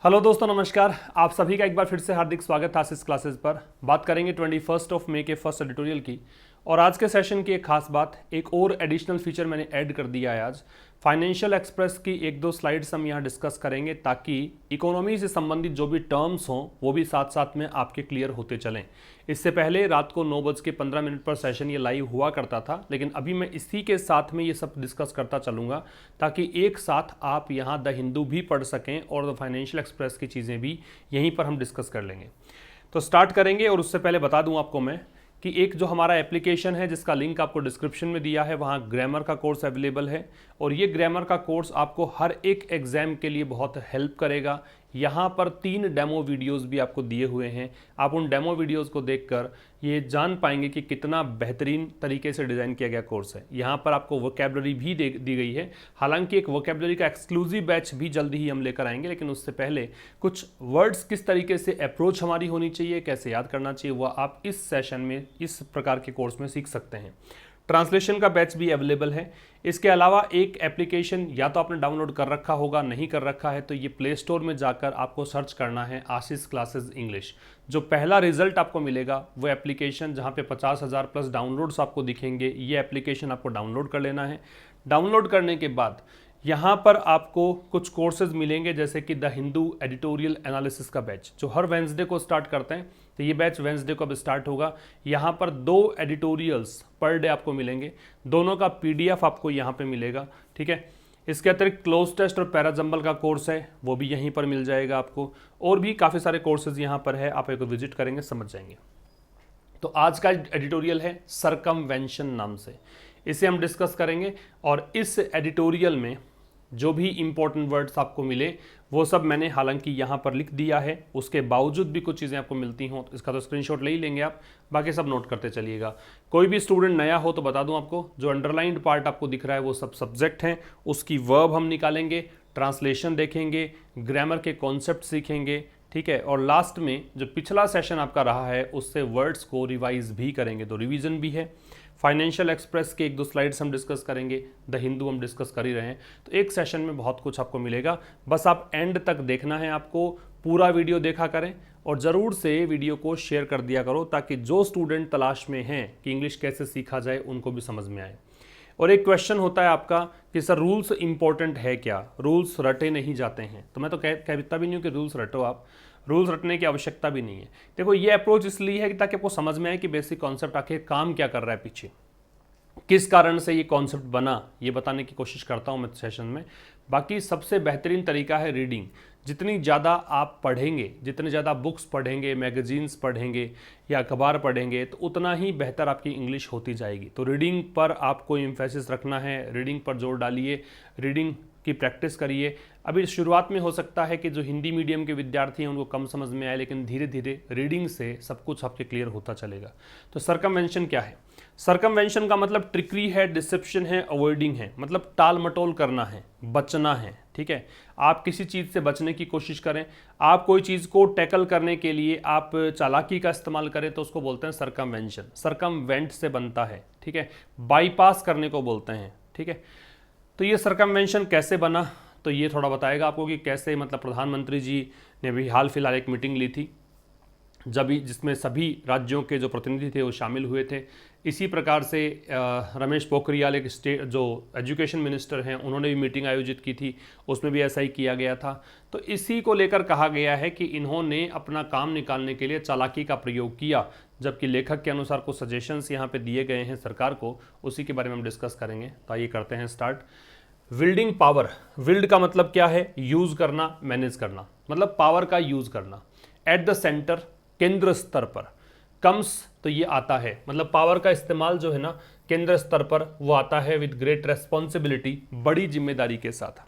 Hello दोस्तों, नमस्कार। आप सभी का एक बार फिर से हार्दिक स्वागत है आशीष क्लासेस पर। बात करेंगे 21 मई के फर्स्ट एडिटोरियल की। और आज के सेशन की एक खास बात, एक और एडिशनल फीचर मैंने ऐड कर दिया है। आज फाइनेंशियल एक्सप्रेस की एक दो स्लाइड्स हम यहाँ डिस्कस करेंगे ताकि इकोनॉमी से संबंधित जो भी टर्म्स हों वो भी साथ साथ में आपके क्लियर होते चलें। इससे पहले रात को 9:15 पर सेशन ये लाइव हुआ करता था, लेकिन अभी मैं इसी के साथ में ये सब डिस्कस करता चलूँगा ताकि एक साथ आप यहाँ द हिंदू भी पढ़ सकें और द फाइनेंशियल एक्सप्रेस की चीज़ें भी यहीं पर हम डिस्कस कर लेंगे। तो स्टार्ट करेंगे। और उससे पहले बता दूं आपको मैं कि एक जो हमारा एप्लीकेशन है जिसका लिंक आपको डिस्क्रिप्शन में दिया है, वहाँ ग्रामर का कोर्स अवेलेबल है। और ये ग्रामर का कोर्स आपको हर एक एग्जाम के लिए बहुत हेल्प करेगा। यहाँ पर 3 डेमो वीडियोस भी आपको दिए हुए हैं। आप उन डेमो वीडियोस को देखकर ये जान पाएंगे कि कितना बेहतरीन तरीके से डिज़ाइन किया गया कोर्स है। यहाँ पर आपको वोकैबुलरी भी दी गई है। हालांकि एक वोकैबुलरी का एक्सक्लूसिव बैच भी जल्दी ही हम लेकर आएंगे, लेकिन उससे पहले कुछ वर्ड्स किस तरीके से अप्रोच हमारी होनी चाहिए, कैसे याद करना चाहिए, वह आप इस सेशन में इस प्रकार के कोर्स में सीख सकते हैं। ट्रांसलेशन का बैच भी अवेलेबल है। इसके अलावा एक एप्लीकेशन या तो आपने डाउनलोड कर रखा होगा, नहीं कर रखा है तो ये प्ले स्टोर में जाकर आपको सर्च करना है आशीष क्लासेस इंग्लिश। जो पहला रिजल्ट आपको मिलेगा वो एप्लीकेशन जहाँ पे 50,000 प्लस डाउनलोड्स आपको दिखेंगे, ये एप्लीकेशन आपको डाउनलोड कर लेना है। डाउनलोड करने के बाद यहाँ पर आपको कुछ कोर्सेज मिलेंगे, जैसे कि द हिंदू एडिटोरियल एनालिसिस का बैच जो हर वेंसडे को स्टार्ट करते हैं। तो ये बैच वेंसडे को अब स्टार्ट होगा। यहाँ पर 2 एडिटोरियल्स पर डे आपको मिलेंगे, दोनों का PDF आपको यहाँ पे मिलेगा। ठीक है, इसके अतिरिक्त क्लोज टेस्ट और पैराजम्बल का कोर्स है, वो भी यहीं पर मिल जाएगा आपको। और भी काफ़ी सारे कोर्सेज यहाँ पर है, आप एक विजिट करेंगे समझ जाएंगे। तो आज का एडिटोरियल है सरकमवेंशन नाम से, इसे हम डिस्कस करेंगे। और इस एडिटोरियल में जो भी इंपॉर्टेंट वर्ड्स आपको मिले वो सब मैंने हालांकि यहाँ पर लिख दिया है। उसके बावजूद भी कुछ चीज़ें आपको मिलती हों तो इसका तो स्क्रीनशॉट ले ही लेंगे आप, बाकी सब नोट करते चलिएगा। कोई भी स्टूडेंट नया हो तो बता दूं आपको, जो अंडरलाइंड पार्ट आपको दिख रहा है वो सब सब्जेक्ट हैं, उसकी वर्ब हम निकालेंगे, ट्रांसलेशन देखेंगे, ग्रामर के कॉन्सेप्ट सीखेंगे। ठीक है, और लास्ट में जो पिछला सेशन आपका रहा है उससे वर्ड्स को रिवाइज भी करेंगे, तो रिवीजन भी है। फाइनेंशियल एक्सप्रेस के 1-2 स्लाइड्स हम डिस्कस करेंगे, द हिंदू हम डिस्कस कर ही रहे हैं। तो एक सेशन में बहुत कुछ आपको मिलेगा, बस आप एंड तक देखना है। आपको पूरा वीडियो देखा करें और ज़रूर से वीडियो को शेयर कर दिया करो ताकि जो स्टूडेंट तलाश में हैं कि इंग्लिश कैसे सीखा जाए उनको भी समझ में आए। और एक क्वेश्चन होता है आपका कि सर रूल्स इंपॉर्टेंट है क्या, रूल्स रटे नहीं जाते हैं? तो मैं तो कहता भी नहीं हूँ कि रूल्स रटो, आप रूल्स रटने की आवश्यकता भी नहीं है। देखो, ये अप्रोच इसलिए है कि ताकि आपको समझ में आए कि बेसिक कॉन्सेप्ट आखिर काम क्या कर रहा है, पीछे किस कारण से ये कॉन्सेप्ट बना, ये बताने की कोशिश करता हूँ मैं सेशन में। बाकी सबसे बेहतरीन तरीका है रीडिंग। जितनी ज़्यादा आप पढ़ेंगे, जितने ज़्यादा बुक्स पढ़ेंगे, मैगजीन्स पढ़ेंगे या अखबार पढ़ेंगे, तो उतना ही बेहतर आपकी इंग्लिश होती जाएगी। तो रीडिंग पर आपको एम्फेसिस रखना है, रीडिंग पर जोर डालिए, रीडिंग की प्रैक्टिस करिए। अभी शुरुआत में हो सकता है कि जो हिंदी मीडियम के विद्यार्थी हैं उनको कम समझ में आए, लेकिन धीरे धीरे रीडिंग से सब कुछ आपके क्लियर होता चलेगा। तो सरकमवेंशन क्या है? सरकमवेंशन का मतलब ट्रिकरी है, डिसेप्शन है, अवॉइडिंग है, मतलब टाल मटोल करना है, बचना है। ठीक है, आप किसी चीज़ से बचने की कोशिश करें, आप कोई चीज़ को टैकल करने के लिए आप चालाकी का इस्तेमाल करें तो उसको बोलते हैं सरकमवेंशन। सरकमवेंट से बनता है, ठीक है, बाईपास करने को बोलते हैं। ठीक है, तो ये सरकमवेंशन कैसे बना, तो ये थोड़ा बताएगा आपको कि कैसे, मतलब प्रधानमंत्री जी ने भी हाल फिलहाल एक मीटिंग ली थी जिसमें सभी राज्यों के जो प्रतिनिधि थे वो शामिल हुए थे। इसी प्रकार से रमेश पोखरियाल एक जो एजुकेशन मिनिस्टर हैं, उन्होंने भी मीटिंग आयोजित की थी, उसमें भी ऐसा ही किया गया था। तो इसी को लेकर कहा गया है कि इन्होंने अपना काम निकालने के लिए चालाकी का प्रयोग किया, जबकि लेखक के अनुसार कुछ सजेशंस यहाँ पे दिए गए हैं सरकार को, उसी के बारे में हम डिस्कस करेंगे। तो आइए करते हैं स्टार्ट। विल्डिंग पावर। विल्ड का मतलब क्या है? यूज़ करना, मैनेज करना, मतलब पावर का यूज़ करना। एट द सेंटर, केंद्र स्तर पर। कम्स, तो ये आता है, मतलब पावर का इस्तेमाल जो है ना केंद्र स्तर पर वो आता है विद ग्रेट रेस्पॉन्सिबिलिटी, बड़ी जिम्मेदारी के साथ।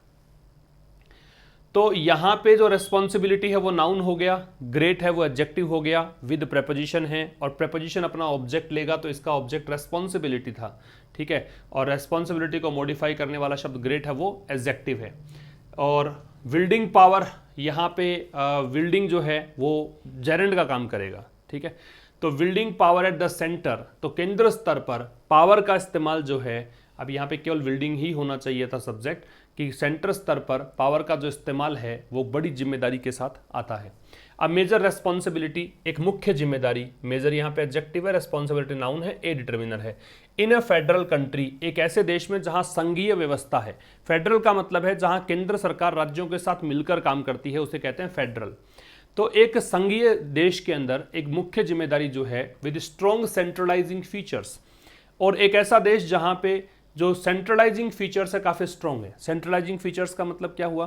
तो यहाँ पे जो रेस्पॉन्सिबिलिटी है वो नाउन हो गया, ग्रेट है वो एडजेक्टिव हो गया, विद प्रेपोजिशन है और प्रेपोजिशन अपना ऑब्जेक्ट लेगा तो इसका ऑब्जेक्ट रेस्पॉन्सिबिलिटी था। ठीक है, और रेस्पॉन्सिबिलिटी को मॉडिफाई करने वाला शब्द ग्रेट है, वो एडजेक्टिव है। और विल्डिंग पावर, यहाँ पे विल्डिंग जो है वो जेरेंड का काम करेगा। ठीक है, तो विल्डिंग पावर एट द सेंटर, तो केंद्र स्तर पर पावर का इस्तेमाल जो है अब यहाँ पे केवल बिल्डिंग ही होना चाहिए था सब्जेक्ट, कि सेंटर स्तर पर पावर का जो इस्तेमाल है वो बड़ी जिम्मेदारी के साथ आता है। अब मेजर रेस्पॉन्सिबिलिटी, एक मुख्य जिम्मेदारी, मेजर यहाँ पे एडजेक्टिव है, रेस्पॉन्सिबिलिटी नाउन है, ए डिटर्मिनर है। इन अ फेडरल कंट्री, एक ऐसे देश में जहां संघीय व्यवस्था है। फेडरल का मतलब है जहां केंद्र सरकार राज्यों के साथ मिलकर काम करती है, उसे कहते हैं फेडरल। तो एक संघीय देश के अंदर एक मुख्य जिम्मेदारी जो है विद स्ट्रॉन्ग सेंट्रलाइजिंग फीचर्स, और एक ऐसा देश जहां पे जो सेंट्रलाइजिंग फीचर्स है काफी स्ट्रॉन्ग है। सेंट्रलाइजिंग फीचर्स का मतलब क्या हुआ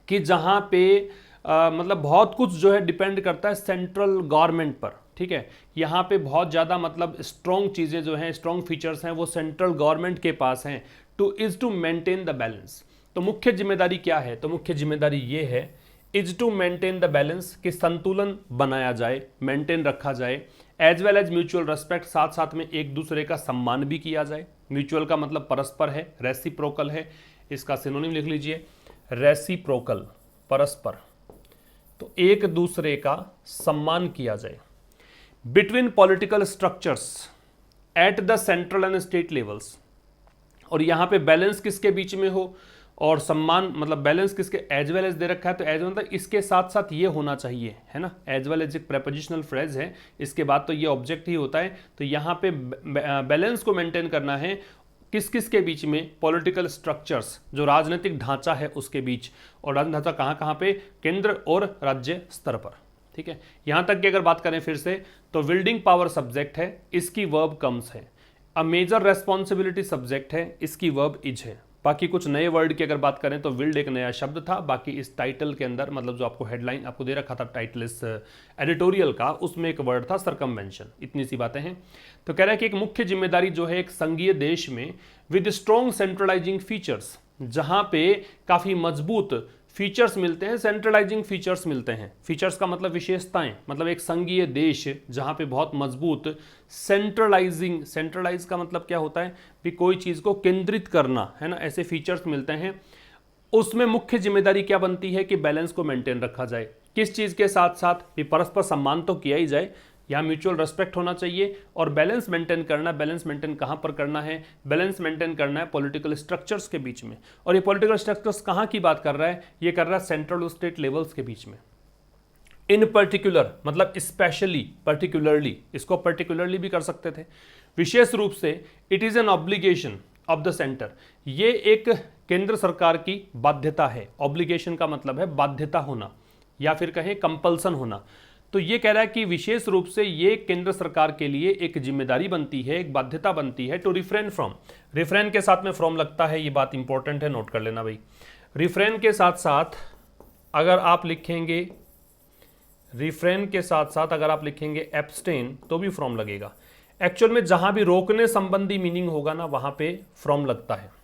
कि जहां पे मतलब बहुत कुछ जो है डिपेंड करता है सेंट्रल गवर्नमेंट पर, ठीक है। यहाँ पे बहुत ज़्यादा मतलब स्ट्रॉन्ग चीज़ें जो हैं, स्ट्रॉन्ग फीचर्स हैं, वो सेंट्रल गवर्नमेंट के पास हैं टू मेंटेन द बैलेंस। तो मुख्य जिम्मेदारी क्या है? तो मुख्य जिम्मेदारी ये है is to maintain the balance, कि संतुलन बनाया जाए, मेंटेन रखा जाए, as well as mutual respect, साथ साथ में एक दूसरे का सम्मान भी किया जाए। म्यूचुअल का मतलब परस्पर है, रेसिप्रोकल है, इसका सिनोनिम लिख लीजिए रेसिप्रोकल, परस्पर, तो एक दूसरे का सम्मान किया जाए। Between political structures at the central and state levels, और यहां पे बैलेंस किसके बीच में हो, और सम्मान मतलब बैलेंस किसके, एज वेल एज दे रखा है, तो एज मतलब इसके साथ साथ ये होना चाहिए, है ना। एज वेल एज एक प्रेपोजिशनल फ्रेज है, इसके बाद तो ये ऑब्जेक्ट ही होता है। तो यहाँ पे बैलेंस को मेंटेन करना है किस किस के बीच में, पॉलिटिकल स्ट्रक्चर्स, जो राजनीतिक ढांचा है उसके बीच, और राजनीतिक ढांचा कहाँ कहाँ पे, केंद्र और राज्य स्तर पर, ठीक है। यहाँ तक की अगर बात करें फिर से, तो विल्डिंग पावर सब्जेक्ट है, इसकी वर्ब कम्स है। अ मेजर रेस्पॉन्सिबिलिटी सब्जेक्ट है, इसकी वर्ब इज है। बाकी कुछ नए वर्ड की अगर बात करें तो विल्ड एक नया शब्द था, बाकी इस टाइटल के अंदर मतलब जो आपको हेडलाइन आपको दे रखा था टाइटल इस एडिटोरियल का, उसमें एक वर्ड था सरकमवेंशन। इतनी सी बातें हैं। तो कह रहा है कि एक मुख्य जिम्मेदारी जो है एक संघीय देश में विद स्ट्रॉन्ग सेंट्रलाइजिंग फीचर्स, जहां पे काफी मजबूत फीचर्स मिलते हैं, सेंट्रलाइजिंग फीचर्स मिलते हैं। फीचर्स का मतलब विशेषताएं, मतलब एक संघीय देश जहां पे बहुत मजबूत सेंट्रलाइजिंग, सेंट्रलाइज का मतलब क्या होता है भी कोई चीज को केंद्रित करना, है ना, ऐसे फीचर्स मिलते हैं। उसमें मुख्य जिम्मेदारी क्या बनती है कि बैलेंस को मेंटेन रखा जाए, किस चीज के साथ साथ भी परस्पर सम्मान तो किया ही जाए, यहाँ म्यूचुअल रेस्पेक्ट होना चाहिए, और बैलेंस मेंटेन करना। बैलेंस मेंटेन कहाँ पर करना है? बैलेंस मेंटेन करना है पॉलिटिकल स्ट्रक्चर्स के बीच में। और ये पॉलिटिकल स्ट्रक्चर्स कहाँ की बात कर रहा है? ये कर रहा है सेंट्रल और स्टेट लेवल्स के बीच में। इन पर्टिकुलर मतलब स्पेशली, पर्टिकुलरली, इसको पर्टिकुलरली भी कर सकते थे, विशेष रूप से। It is an obligation of the centre, ये एक केंद्र सरकार की बाध्यता है। ऑब्लिगेशन का मतलब है बाध्यता होना, या फिर कहें कंपल्सन होना। तो ये कह रहा है कि विशेष रूप से ये केंद्र सरकार के लिए एक जिम्मेदारी बनती है, एक बाध्यता बनती है टू रिफ्रेन फ्रॉम। रिफ्रेन के साथ में फ्रॉम लगता है, ये बात इंपॉर्टेंट है, नोट कर लेना भाई। रिफ्रेन के साथ साथ अगर आप लिखेंगे, रिफ्रेन के साथ साथ अगर आप लिखेंगे एब्सटेन, तो भी फ्रॉम लगेगा। एक्चुअल में जहां भी रोकने संबंधी मीनिंग होगा ना, वहां पे फ्रॉम लगता है।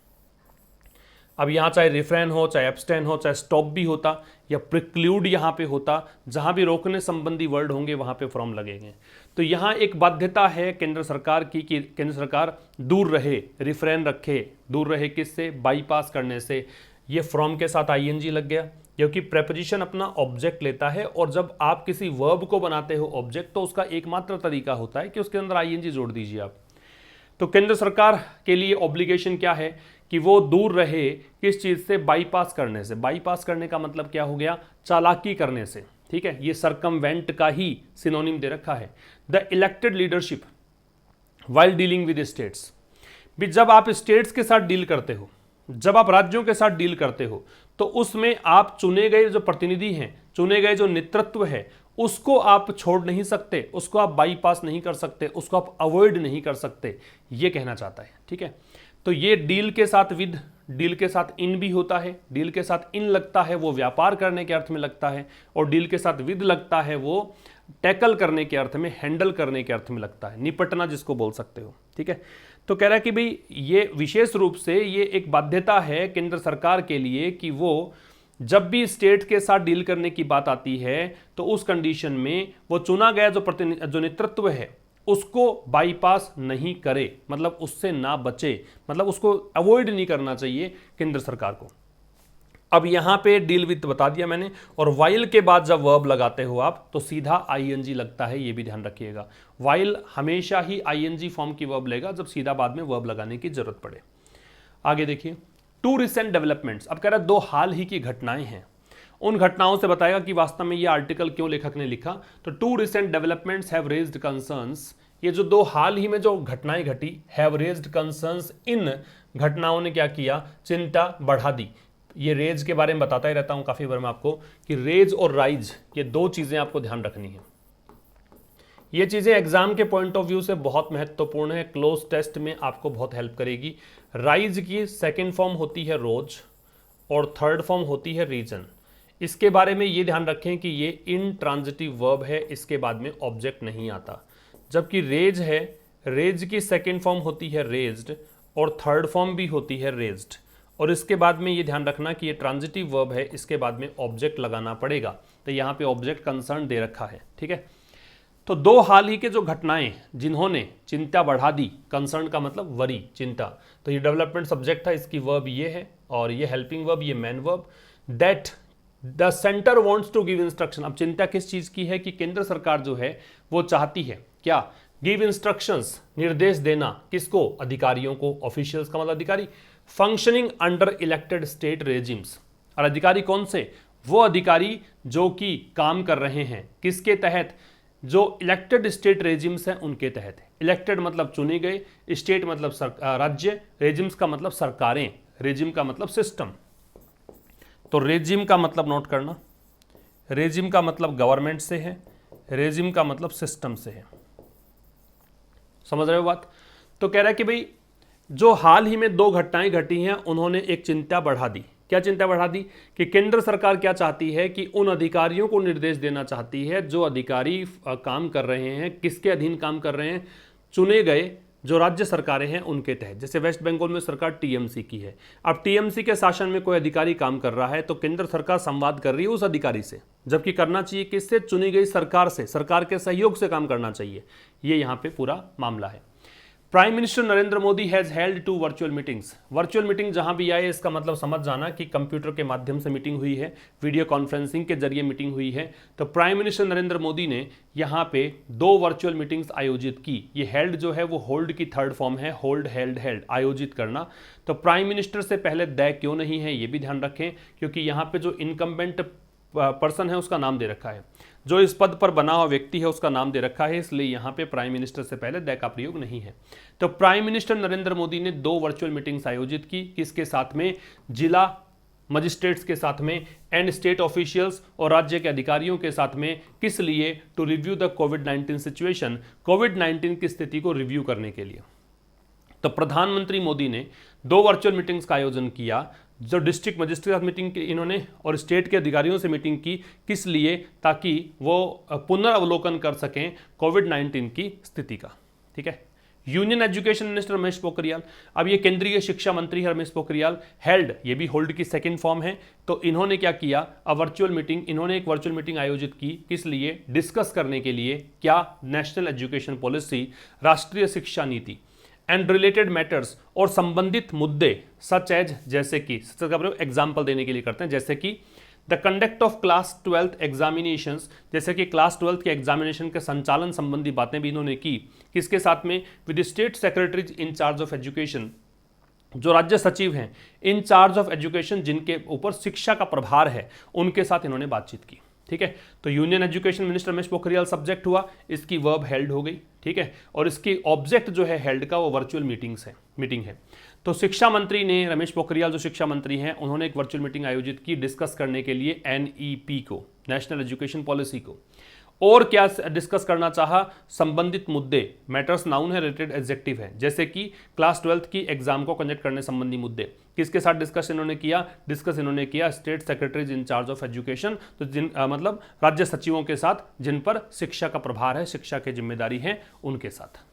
अब यहाँ चाहे रिफ्रेन हो, चाहे एब्सटेन हो, चाहे स्टॉप भी होता, या प्रिक्लूड यहाँ पे होता, जहाँ भी रोकने संबंधी वर्ड होंगे वहाँ पे फ्रॉम लगेंगे। तो यहाँ एक बाध्यता है केंद्र सरकार की कि केंद्र सरकार दूर रहे, रिफ्रेन रखे, दूर रहे किससे? बाईपास करने से। ये फ्रॉम के साथ आईएनजी लग गया, क्योंकि प्रेपोजिशन अपना ऑब्जेक्ट लेता है, और जब आप किसी वर्ब को बनाते हो ऑब्जेक्ट, तो उसका एकमात्र तरीका होता है कि उसके अंदर आईएनजी जोड़ दीजिए आप। तो केंद्र सरकार के लिए ऑब्लिगेशन क्या है कि वो दूर रहे किस चीज से? बाईपास करने से। बाईपास करने का मतलब क्या हो गया? चालाकी करने से, ठीक है। ये सरकमवेंट का ही सिनोनिम दे रखा है। The elected leadership while dealing with states, भी जब आप स्टेट्स के साथ डील करते हो, जब आप राज्यों के साथ डील करते हो, तो उसमें आप चुने गए जो प्रतिनिधि हैं, चुने गए जो नेतृत्व है, उसको आप छोड़ नहीं सकते, उसको आप बाईपास नहीं कर सकते, उसको आप अवॉइड नहीं कर सकते, ये कहना चाहता है, ठीक है। तो ये डील के साथ विद, डील के साथ इन भी होता है। डील के साथ इन लगता है वो व्यापार करने के अर्थ में लगता है, और डील के साथ विद लगता है वो टैकल करने के अर्थ में, हैंडल करने के अर्थ में लगता है, निपटना जिसको बोल सकते हो, ठीक है। तो कह रहा है कि भाई ये विशेष रूप से ये एक बाध्यता है केंद्र सरकार के लिए कि वो जब भी स्टेट के साथ डील करने की बात आती है, तो उस कंडीशन में वो चुना गया जो नेतृत्व है उसको बाईपास नहीं करे, मतलब उससे ना बचे, मतलब उसको अवॉइड नहीं करना चाहिए केंद्र सरकार को। अब यहां पे डील विद बता दिया मैंने, और वाइल के बाद जब वर्ब लगाते हो आप तो सीधा आईएनजी लगता है, ये भी ध्यान रखिएगा। वाइल हमेशा ही आईएनजी फॉर्म की वर्ब लेगा जब सीधा बाद में वर्ब लगाने की जरूरत पड़े। आगे देखिए, टू रिसेंट डेवलपमेंट्स। अब कह रहा है दो हाल ही की घटनाएं हैं, उन घटनाओं से बताएगा कि वास्तव में ये आर्टिकल क्यों लेखक ने लिखा। तो two recent developments have raised concerns, ये जो दो हाल ही में जो घटनाएं घटी, हैव रेज्ड कंसर्न्स, इन घटनाओं ने क्या किया, चिंता बढ़ा दी। ये रेज के बारे में बताता ही रहता हूं काफी बार मैं आपको कि रेज और राइज ये दो चीजें आपको ध्यान रखनी है। ये चीजें एग्जाम के पॉइंट ऑफ व्यू से बहुत महत्वपूर्ण है, क्लोज टेस्ट में आपको बहुत हेल्प करेगी। राइज की सेकेंड फॉर्म होती है रोज और थर्ड फॉर्म होती है रीजन। इसके बारे में ये ध्यान रखें कि ये इंट्रांजिटिव वर्ब है, इसके बाद में ऑब्जेक्ट नहीं आता। जबकि रेज है, रेज की सेकेंड फॉर्म होती है रेज्ड और थर्ड फॉर्म भी होती है रेज्ड, और इसके बाद में ये ध्यान रखना कि ये ट्रांजिटिव वर्ब है, इसके बाद में ऑब्जेक्ट लगाना पड़ेगा। तो यहाँ पे ऑब्जेक्ट कंसर्न दे रखा है, ठीक है। तो दो हाल ही के जो घटनाएं जिन्होंने चिंता बढ़ा दी, कंसर्न का मतलब वरी, चिंता, तो ये डेवलपमेंट सब्जेक्ट था, इसकी वर्ब ये है और ये हेल्पिंग वर्ब, ये main verb. That the centre wants to give instruction. अब चिंता किस चीज की है कि केंद्र सरकार जो है वो चाहती है क्या, गिव इंस्ट्रक्शंस, निर्देश देना, किसको, अधिकारियों को, ऑफिशियल्स का मतलब अधिकारी, functioning under elected state regimes. और अधिकारी कौन से, वो अधिकारी जो कि काम कर रहे हैं किसके तहत, जो इलेक्टेड स्टेट रेजिम्स हैं उनके तहत। इलेक्टेड मतलब चुने गए, स्टेट मतलब राज्य, रेजिम्स का मतलब सरकारें, रेजिम का मतलब सिस्टम। तो रेजिम का मतलब नोट करना, रेजिम का मतलब गवर्नमेंट से है, रेजिम का मतलब सिस्टम से है। समझ रहे हो बात। तो कह रहा है कि भाई जो हाल ही में दो घटनाएं घटी हैं उन्होंने एक चिंता बढ़ा दी। क्या चिंता बढ़ा दी कि केंद्र सरकार क्या चाहती है कि उन अधिकारियों को निर्देश देना चाहती है जो अधिकारी काम कर रहे हैं, किसके अधीन काम कर रहे हैं, चुने गए जो राज्य सरकारें हैं उनके तहत। जैसे वेस्ट बंगाल में सरकार टीएमसी की है, अब टीएमसी के शासन में कोई अधिकारी काम कर रहा है तो केंद्र सरकार संवाद कर रही है उस अधिकारी से, जबकि करना चाहिए किससे, चुनी गई सरकार से, सरकार के सहयोग से काम करना चाहिए। ये यहाँ पे पूरा मामला है। Prime minister Narendra Modi has held 2 virtual meetings. Virtual meeting जहां भी आए इसका मतलब समझ जाना कि कंप्यूटर के माध्यम से मीटिंग हुई है, वीडियो कॉन्फ्रेंसिंग के जरिए मीटिंग हुई है। तो प्राइम मिनिस्टर नरेंद्र मोदी ने यहां पे 2 वर्चुअल मीटिंग्स आयोजित की। ये हेल्ड जो है वो होल्ड की थर्ड फॉर्म है, होल्ड, हेल्ड, हेल्ड, आयोजित करना। तो प्राइम मिनिस्टर से पहले द क्यों नहीं है ये भी ध्यान रखें, क्योंकि यहाँ पे जो इनकम्बेंट पर्सन है उसका नाम दे रखा है, जो इस पद पर बना हुआ व्यक्ति है उसका नाम दे रखा है, इसलिए यहां पे प्राइम मिनिस्टर से पहले द का प्रयोग नहीं है। तो प्राइम मिनिस्टर नरेंद्र मोदी ने 2 वर्चुअल मीटिंग्स आयोजित की, किसके साथ में, जिला मजिस्ट्रेट्स के साथ में एंड स्टेट ऑफिशियल्स और राज्य के अधिकारियों के साथ में। किस लिए, to review the covid situation, कोविड-19 की स्थिति को रिव्यू करने के लिए। तो प्रधानमंत्री मोदी ने 2 वर्चुअल मीटिंग्स का आयोजन किया, जो डिस्ट्रिक्ट मजिस्ट्रेट के साथ मीटिंग की इन्होंने और स्टेट के अधिकारियों से मीटिंग की, किस लिए, ताकि वो पुनर्वलोकन कर सकें कोविड-19 की स्थिति का। ठीक है। Union education minister Ramesh Pokhriyal, अब ये केंद्रीय शिक्षा मंत्री है रमेश पोखरियाल, हेल्ड, ये भी होल्ड की सेकंड फॉर्म है। तो इन्होंने क्या किया, वर्चुअल मीटिंग, इन्होंने एक वर्चुअल मीटिंग आयोजित की, किस लिए, डिस्कस करने के लिए, क्या, नेशनल एजुकेशन पॉलिसी, राष्ट्रीय शिक्षा नीति एंड रिलेटेड मैटर्स, और संबंधित मुद्दे, सच एज, जैसे कि, एग्जाम्पल देने के लिए करते हैं, जैसे कि the conduct of class 12th examinations, जैसे कि क्लास 12th के एग्जामिनेशन के संचालन संबंधी बातें भी इन्होंने की। किसके साथ में, with state secretaries in charge of education, जो राज्य सचिव हैं इन चार्ज ऑफ एजुकेशन, जिनके ऊपर शिक्षा का प्रभार है, उनके साथ इन्होंने बातचीत की। ठीक है। तो union education minister Ramesh Pokhriyal subject हुआ, इसकी वर्ब हेल्ड हो गई। ठीक है। और इसकी ऑब्जेक्ट जो है हेल्ड का वो वर्चुअल मीटिंग है। तो शिक्षा मंत्री ने, रमेश पोखरियाल जो शिक्षा मंत्री हैं, उन्होंने एक वर्चुअल मीटिंग आयोजित की डिस्कस करने के लिए एनईपी को, नेशनल एजुकेशन पॉलिसी को। और क्या डिस्कस करना चाहा, संबंधित मुद्दे, मैटर्स नाउन है, रिलेटेड एडजेक्टिव है, जैसे कि क्लास 12th की एग्जाम को कंडक्ट करने संबंधी मुद्दे। किसके साथ डिस्कस इन्होंने किया, state secretaries in charge of education, तो मतलब राज्य सचिवों के साथ, जिन पर शिक्षा का प्रभार है, शिक्षा की जिम्मेदारी है, उनके साथ।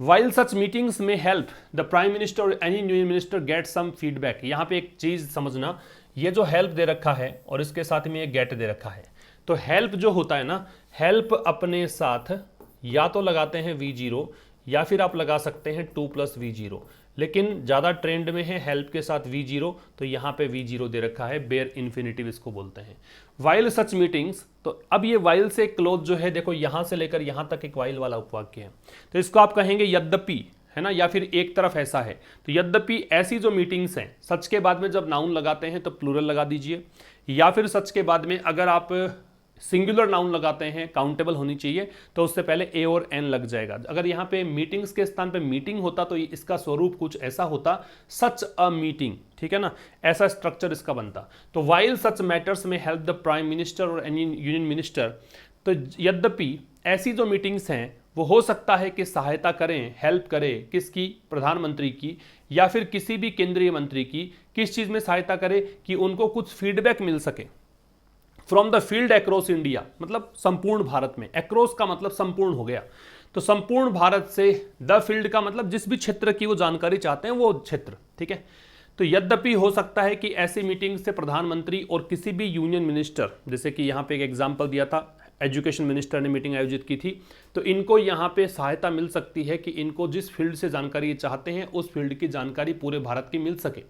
While such meetings may help the prime minister or any new minister get some feedback, यहाँ पे एक चीज समझना, ये जो हेल्प दे रखा है और इसके साथ में ये गेट दे रखा है। तो हेल्प जो होता है ना, हेल्प अपने साथ या तो लगाते हैं V0 या फिर आप लगा सकते हैं 2 + V0, लेकिन ज़्यादा ट्रेंड में है हेल्प के साथ V0, तो यहाँ पे V0 दे रखा है, बेयर इन्फिनिटिव इसको बोलते हैं। वाइल सच मीटिंग्स, तो अब ये वाइल से क्लोज जो है, देखो यहाँ से लेकर यहाँ तक एक वाइल वाला उपवाक्य है, तो इसको आप कहेंगे यद्यपि, है ना, या फिर एक तरफ ऐसा है, तो यद्यपि ऐसी जो मीटिंग्स हैं, सच के बाद में जब नाउन लगाते हैं तो प्लूरल लगा दीजिए, या फिर सच के बाद में अगर आप सिंगुलर नाउन लगाते हैं, काउंटेबल होनी चाहिए, तो उससे पहले ए और एन लग जाएगा। अगर यहाँ पे मीटिंग्स के स्थान पे मीटिंग होता तो इसका स्वरूप कुछ ऐसा होता, सच अ मीटिंग, ठीक है ना, ऐसा स्ट्रक्चर इसका बनता। तो वाइल सच मैटर्स में हेल्प द प्राइम मिनिस्टर और एनी यूनियन मिनिस्टर, तो यद्यपि ऐसी जो मीटिंग्स हैं वो हो सकता है कि सहायता करें, हेल्प करें, किसकी, प्रधानमंत्री की, या फिर किसी भी केंद्रीय मंत्री की, किस चीज़ में सहायता करे, कि उनको कुछ फीडबैक मिल सके from the field across India, मतलब संपूर्ण भारत में, अक्रॉस का मतलब संपूर्ण हो गया, तो संपूर्ण भारत से, द फील्ड का मतलब जिस भी क्षेत्र की वो जानकारी चाहते हैं वो क्षेत्र, ठीक है। तो यद्यपि हो सकता है कि ऐसी मीटिंग से प्रधानमंत्री और किसी भी यूनियन मिनिस्टर, जैसे कि यहाँ पे एक एग्जाम्पल दिया था, एजुकेशन मिनिस्टर ने मीटिंग आयोजित की थी, तो इनको यहाँ पे सहायता मिल सकती है कि इनको जिस फील्ड से जानकारी चाहते हैं उस फील्ड की जानकारी पूरे भारत की मिल सके।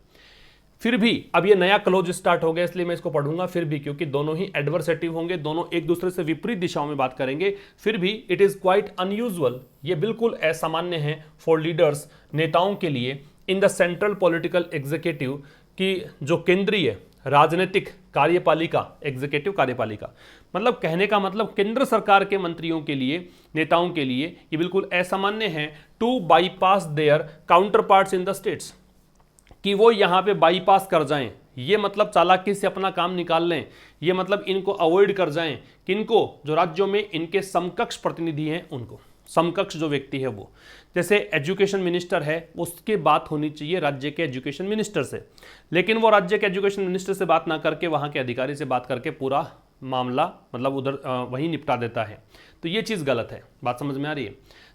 फिर भी अब ये नया क्लोज स्टार्ट हो गया, इसलिए मैं इसको पढ़ूंगा फिर भी, क्योंकि दोनों ही एडवर्सेटिव होंगे, दोनों एक दूसरे से विपरीत दिशाओं में बात करेंगे। फिर भी इट इज क्वाइट अनयूजुअल, ये बिल्कुल असामान्य है, फॉर लीडर्स, नेताओं के लिए, in the central political executive, की जो केंद्रीय राजनीतिक कार्यपालिका, एग्जीक्यूटिव कार्यपालिका, मतलब कहने का मतलब केंद्र सरकार के मंत्रियों के लिए, नेताओं के लिए ये बिल्कुल असामान्य है, to bypass their counterparts in the states, कि वो यहाँ पे बाईपास कर जाएं, ये मतलब चालाकी से अपना काम निकाल लें, ये मतलब इनको अवॉइड कर जाएं, किनको, जो राज्यों में इनके समकक्ष प्रतिनिधि हैं उनको, समकक्ष जो व्यक्ति है वो, जैसे एजुकेशन मिनिस्टर है, उसकी बात होनी चाहिए राज्य के एजुकेशन मिनिस्टर से, लेकिन वो राज्य के एजुकेशन मिनिस्टर से बात ना करके वहाँ के अधिकारी से बात करके पूरा मामला मतलब उधर वहीं निपटा देता है, तो ये चीज़ गलत है। बात समझ में आ रही है?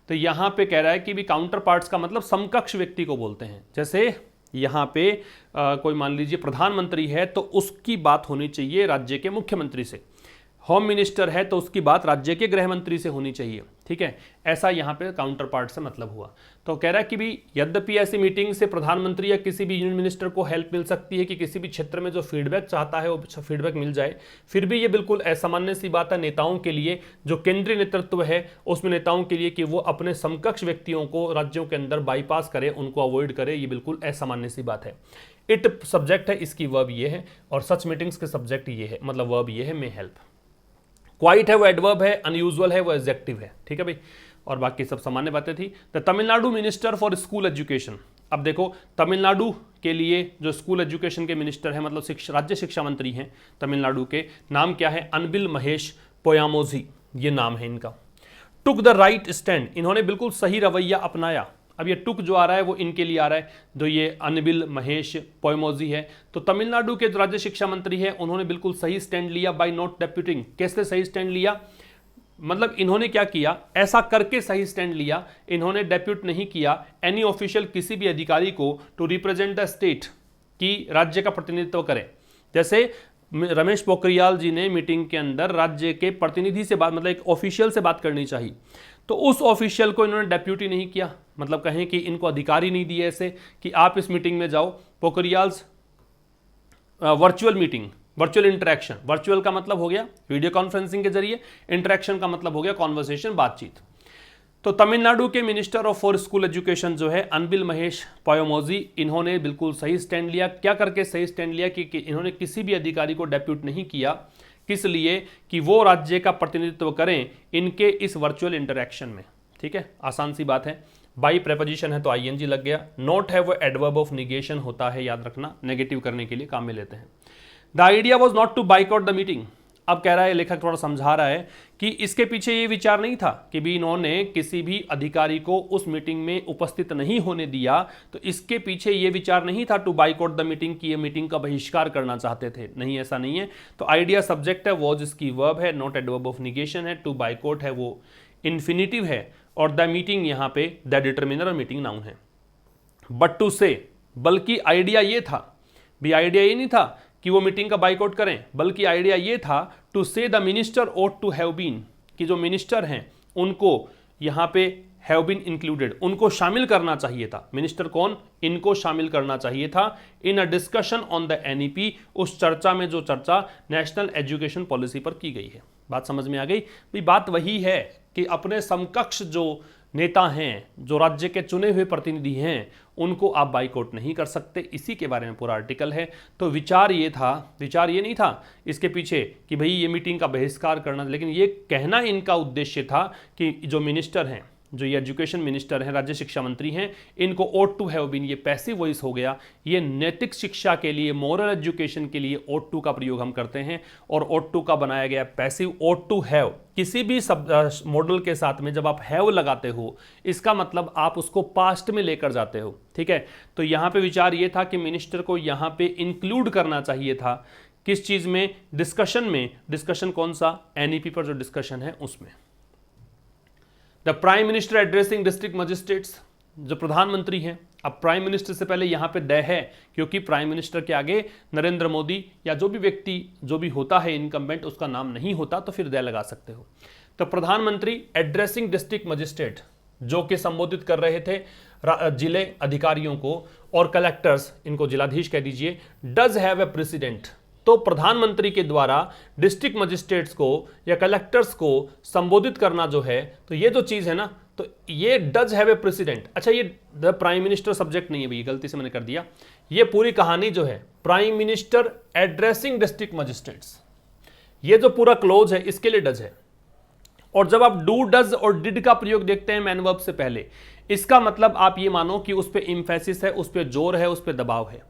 तो यहाँ पे कह रहा है कि भी काउंटर पार्ट्स का मतलब समकक्ष व्यक्ति को बोलते हैं, जैसे यहाँ पे कोई मान लीजिए प्रधानमंत्री है तो उसकी बात होनी चाहिए राज्य के मुख्यमंत्री से, होम मिनिस्टर है तो उसकी बात राज्य के गृह मंत्री से होनी चाहिए, ठीक है, ऐसा यहाँ पे काउंटर पार्ट से मतलब हुआ। तो कह रहा है कि भी यद्यपि ऐसी मीटिंग से प्रधानमंत्री या किसी भी यूनियन मिनिस्टर को हेल्प मिल सकती है कि किसी भी क्षेत्र में जो फीडबैक चाहता है वो फीडबैक मिल जाए, फिर भी ये बिल्कुल असामान्य सी बात है नेताओं के लिए, जो केंद्रीय नेतृत्व है उसमें नेताओं के लिए, कि वो अपने समकक्ष व्यक्तियों को राज्यों के अंदर बाईपास करे, उनको अवॉइड करे, ये बिल्कुल असामान्य सी बात है। इट सब्जेक्ट है, इसकी वर्ब ये है, और सच मीटिंग्स के सब्जेक्ट ये है, मतलब वर्ब ये है, मे हेल्प। क्वाइट है वो एडवर्ब है, अनयूजुअल है वो एडजेक्टिव है, ठीक है भाई, और बाकी सब सामान्य बातें थी। The Tamil Nadu minister for school education, अब देखो तमिलनाडु के लिए जो स्कूल एजुकेशन के मिनिस्टर हैं, मतलब राज्य शिक्षा मंत्री हैं तमिलनाडु के, नाम क्या है, अनबिल महेश पोयामोजी, ये नाम है इनका। टुक द राइट स्टैंड, इन्होंने बिल्कुल सही रवैया अपनाया। अब ये टुक जो आ रहा है वो इनके लिए आ रहा है, जो ये अनबिल महेश पोयमोजी है, तो तमिलनाडु के जो राज्य शिक्षा मंत्री हैं उन्होंने बिल्कुल सही स्टैंड लिया, बाय नॉट डेप्यूटिंग। कैसे सही स्टैंड लिया, मतलब इन्होंने क्या किया, ऐसा करके सही स्टैंड लिया, इन्होंने डेप्यूट नहीं किया एनी ऑफिशियल, किसी भी अधिकारी को, टू रिप्रेजेंट द स्टेट, की राज्य का प्रतिनिधित्व करें। जैसे रमेश पोखरियाल जी ने मीटिंग के अंदर राज्य के प्रतिनिधि से बात, मतलब एक ऑफिशियल से बात करनी चाहिए, तो उस ऑफिशियल को इन्होंने डेप्यूटी नहीं किया, मतलब कहें कि इनको अधिकारी नहीं दिए ऐसे कि आप इस मीटिंग में जाओ। Pokhriyal's virtual meeting, virtual interaction, virtual का मतलब हो गया वीडियो कॉन्फ्रेंसिंग के जरिए, इंटरेक्शन का मतलब हो गया कॉन्वर्सेशन, बातचीत। तो तमिलनाडु के minister of for school education जो है अनबिल महेश पोयमोजी, इन्होंने बिल्कुल सही स्टैंड लिया। क्या करके सही स्टैंड लिया, कि इन्होंने किसी भी अधिकारी को डेप्यूट नहीं किया, किस लिए, कि वो राज्य का प्रतिनिधित्व करें इनके इस वर्चुअल इंटरेक्शन में, ठीक है, आसान सी बात है। बाई प्रेपोजिशन है तो आईएनजी लग गया। नॉट है वो एडवर्ब ऑफ निगेशन होता है, याद रखना, नेगेटिव करने के लिए काम में लेते हैं। The idea was not to boycott the meeting, अब कह रहा है लेखक थोड़ा समझा रहा है कि इसके पीछे ये विचार नहीं था कि भी इन्होंने किसी भी अधिकारी को उस मीटिंग में उपस्थित नहीं होने दिया, तो इसके पीछे ये विचार नहीं था टू बाइकआउट द मीटिंग, कि ये मीटिंग का बहिष्कार करना चाहते थे, नहीं, ऐसा नहीं है। तो आइडिया सब्जेक्ट है, वॉज इसकी वर्ब है, नॉट एडवर्ब ऑफ निगेशन है, टू बाइकआउट है वो इन्फिनिटिव है, और द मीटिंग यहाँ पे द डिटर्मिनर और मीटिंग नाउन है। बट टू से, बल्कि आइडिया ये था, भी आइडिया ये नहीं था कि वो मीटिंग का बाइकआउट करें, बल्कि आइडिया ये था to say the minister ought to have been, कि जो मिनिस्टर हैं उनको यहाँ पे हैव बीन इंक्लूडेड, उनको शामिल करना चाहिए था। मिनिस्टर कौन? इनको शामिल करना चाहिए था in a discussion on the NEP, उस चर्चा में जो चर्चा नेशनल एजुकेशन पॉलिसी पर की गई है। बात समझ में आ गई भाई? बात वही है कि अपने समकक्ष जो नेता हैं, जो राज्य के चुने हुए प्रतिनिधि हैं, उनको आप बाइकआउट नहीं कर सकते। इसी के बारे में पूरा आर्टिकल है। तो विचार ये था, विचार ये नहीं था इसके पीछे कि भाई ये मीटिंग का बहिष्कार करना, लेकिन ये कहना इनका उद्देश्य था कि जो मिनिस्टर हैं, जो ये एजुकेशन मिनिस्टर हैं, राज्य शिक्षा मंत्री हैं, इनको ought to have been, ये पैसिव वॉइस हो गया। ये नैतिक शिक्षा के लिए, मोरल एजुकेशन के लिए ought to का प्रयोग हम करते हैं और ought to का बनाया गया पैसिव ought to have। किसी भी मॉडल के साथ में जब आप have लगाते हो, इसका मतलब आप उसको पास्ट में लेकर जाते हो, ठीक है। तो यहाँ पे विचार ये था कि मिनिस्टर को यहाँ पे इंक्लूड करना चाहिए था। किस चीज़ में? डिस्कशन में। डिस्कशन कौन सा? एनईपी पर जो डिस्कशन है उसमें। The prime minister addressing district magistrates, जो प्रधानमंत्री हैं, अब प्राइम मिनिस्टर से पहले यहां पे द है, क्योंकि प्राइम मिनिस्टर के आगे नरेंद्र मोदी या जो भी व्यक्ति जो भी होता है इनकम्बेंट, उसका नाम नहीं होता, तो फिर द लगा सकते हो। तो प्रधानमंत्री एड्रेसिंग डिस्ट्रिक्ट मजिस्ट्रेट, जो कि संबोधित कर रहे थे जिले अधिकारियों को और कलेक्टर्स, इनको जिलाधीश कह दीजिए, डज हैव ए प्रेसिडेंट। तो प्रधानमंत्री के द्वारा डिस्ट्रिक्ट मजिस्ट्रेट्स को या कलेक्टर्स को संबोधित करना जो है, तो ये जो चीज है ना, तो ये डज हैव ए प्रेसिडेंट। अच्छा, ये द प्राइम मिनिस्टर सब्जेक्ट नहीं है भाई, गलती से मैंने कर दिया। ये पूरी कहानी जो है prime minister addressing district magistrates, ये जो पूरा क्लोज है इसके लिए डज है। और जब आप डू, डज और डिड का प्रयोग देखते हैं मैन वर्ब से पहले, इसका मतलब आप ये मानो कि उस पर इंफेसिस है, उस पर जोर है, उस पर दबाव है।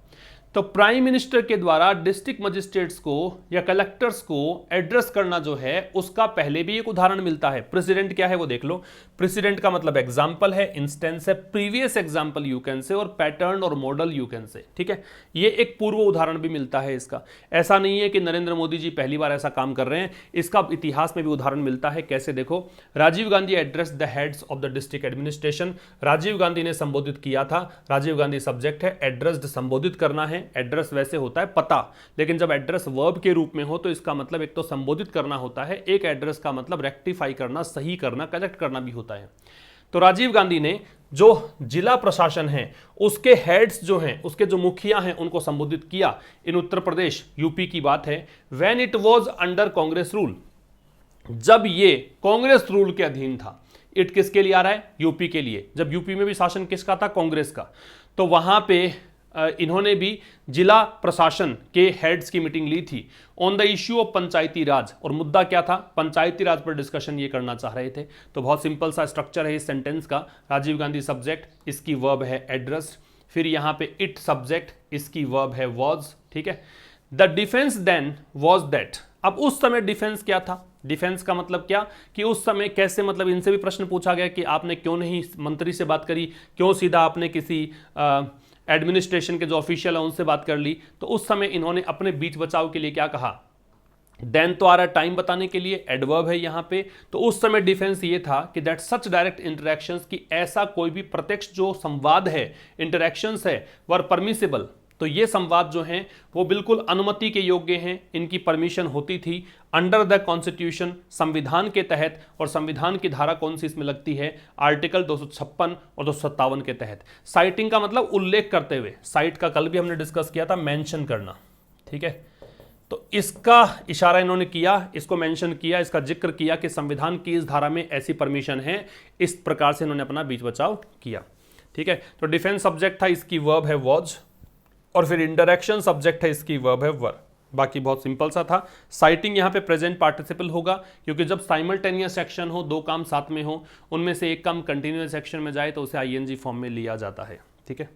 तो प्राइम मिनिस्टर के द्वारा डिस्ट्रिक्ट मजिस्ट्रेट्स को या कलेक्टर्स को एड्रेस करना जो है, उसका पहले भी एक उदाहरण मिलता है। प्रेसिडेंट क्या है वो देख लो। प्रेसिडेंट का मतलब एग्जाम्पल है, इंस्टेंस है, previous example you can say, और पैटर्न और मॉडल यू कैन से, ठीक है। ये एक पूर्व उदाहरण भी मिलता है इसका। ऐसा नहीं है कि नरेंद्र मोदी जी पहली बार ऐसा काम कर रहे हैं, इसका इतिहास में भी उदाहरण मिलता है। कैसे? देखो, Rajiv Gandhi address the heads of the district administration, Rajiv Gandhi ने संबोधित किया था। राजीव गांधी सब्जेक्ट है, एड्रेस्ड संबोधित करना है। एड्रेस वैसे होता है पता, लेकिन जब एड्रेस वर्ब के रूप में हो तो इसका मतलब एक तो संबोधित करना होता है, एक एड्रेस का मतलब रेक्टिफाई करना, सही करना, करेक्ट करना भी होता है। तो राजीव गांधी ने जो जिला प्रशासन है उसके हेड्स जो हैं, उसके जो मुखिया हैं, उनको संबोधित किया। इन उत्तर प्रदेश यूपी की बात है। When it was under Congress rule, जब ये कांग्रेस रूल के अधीन था। इट किसके लिए आ रहा है? यूपी के लिए। जब यूपी में भी शासन किसका था? कांग्रेस का। तो वहां पे इन्होंने भी जिला प्रशासन के हेड्स की मीटिंग ली थी ऑन द इश्यू ऑफ पंचायती राज। और मुद्दा क्या था? पंचायती राज पर डिस्कशन ये करना चाह रहे थे। तो बहुत सिंपल सा स्ट्रक्चर है इस सेंटेंस का। राजीव गांधी सब्जेक्ट, इसकी वर्ब है एड्रेस्ड, फिर यहां पे इट सब्जेक्ट, इसकी वर्ब है वाज, ठीक है। The defence then was that. अब उस समय डिफेंस क्या था? डिफेंस का मतलब क्या कि उस समय कैसे, मतलब इनसे भी प्रश्न पूछा गया कि आपने क्यों नहीं मंत्री से बात करी, क्यों सीधा आपने किसी एडमिनिस्ट्रेशन के जो ऑफिशियल है उनसे बात कर ली। तो उस समय इन्होंने अपने बीच बचाव के लिए क्या कहा? देन तो आ रहा है टाइम बताने के लिए, एडवर्ब है यहां पे। तो उस समय डिफेंस ये था कि दैट सच डायरेक्ट इंटरेक्शंस, की ऐसा कोई भी प्रत्यक्ष जो संवाद है, इंटरेक्शंस है, वर परमिसेबल। तो ये संवाद जो हैं वो बिल्कुल अनुमति के योग्य हैं, इनकी परमिशन होती थी अंडर द कॉन्स्टिट्यूशन, संविधान के तहत। और संविधान की धारा कौन सी इसमें लगती है? आर्टिकल 256 और 257 के तहत। साइटिंग का मतलब उल्लेख करते हुए, साइट का कल भी हमने डिस्कस किया था, मेंशन करना, ठीक है। तो इसका इशारा इन्होंने किया, इसको मेंशन किया, इसका जिक्र किया कि संविधान की इस धारा में ऐसी परमिशन है। इस प्रकार से इन्होंने अपना बीच बचाव किया, ठीक है। तो डिफेंस सब्जेक्ट था, इसकी वर्ब है वॉज, और फिर इंटरेक्शन सब्जेक्ट है, इसकी वर्ब है वर। बाकी बहुत सिंपल सा था। साइटिंग यहाँ पे प्रेजेंट पार्टिसिपल होगा, क्योंकि जब साइमल्टेनियस एक्शन हो, दो काम साथ में हो, उनमें से एक काम कंटिन्यूअस एक्शन में जाए तो उसे आईएनजी फॉर्म में लिया जाता है, ठीक है।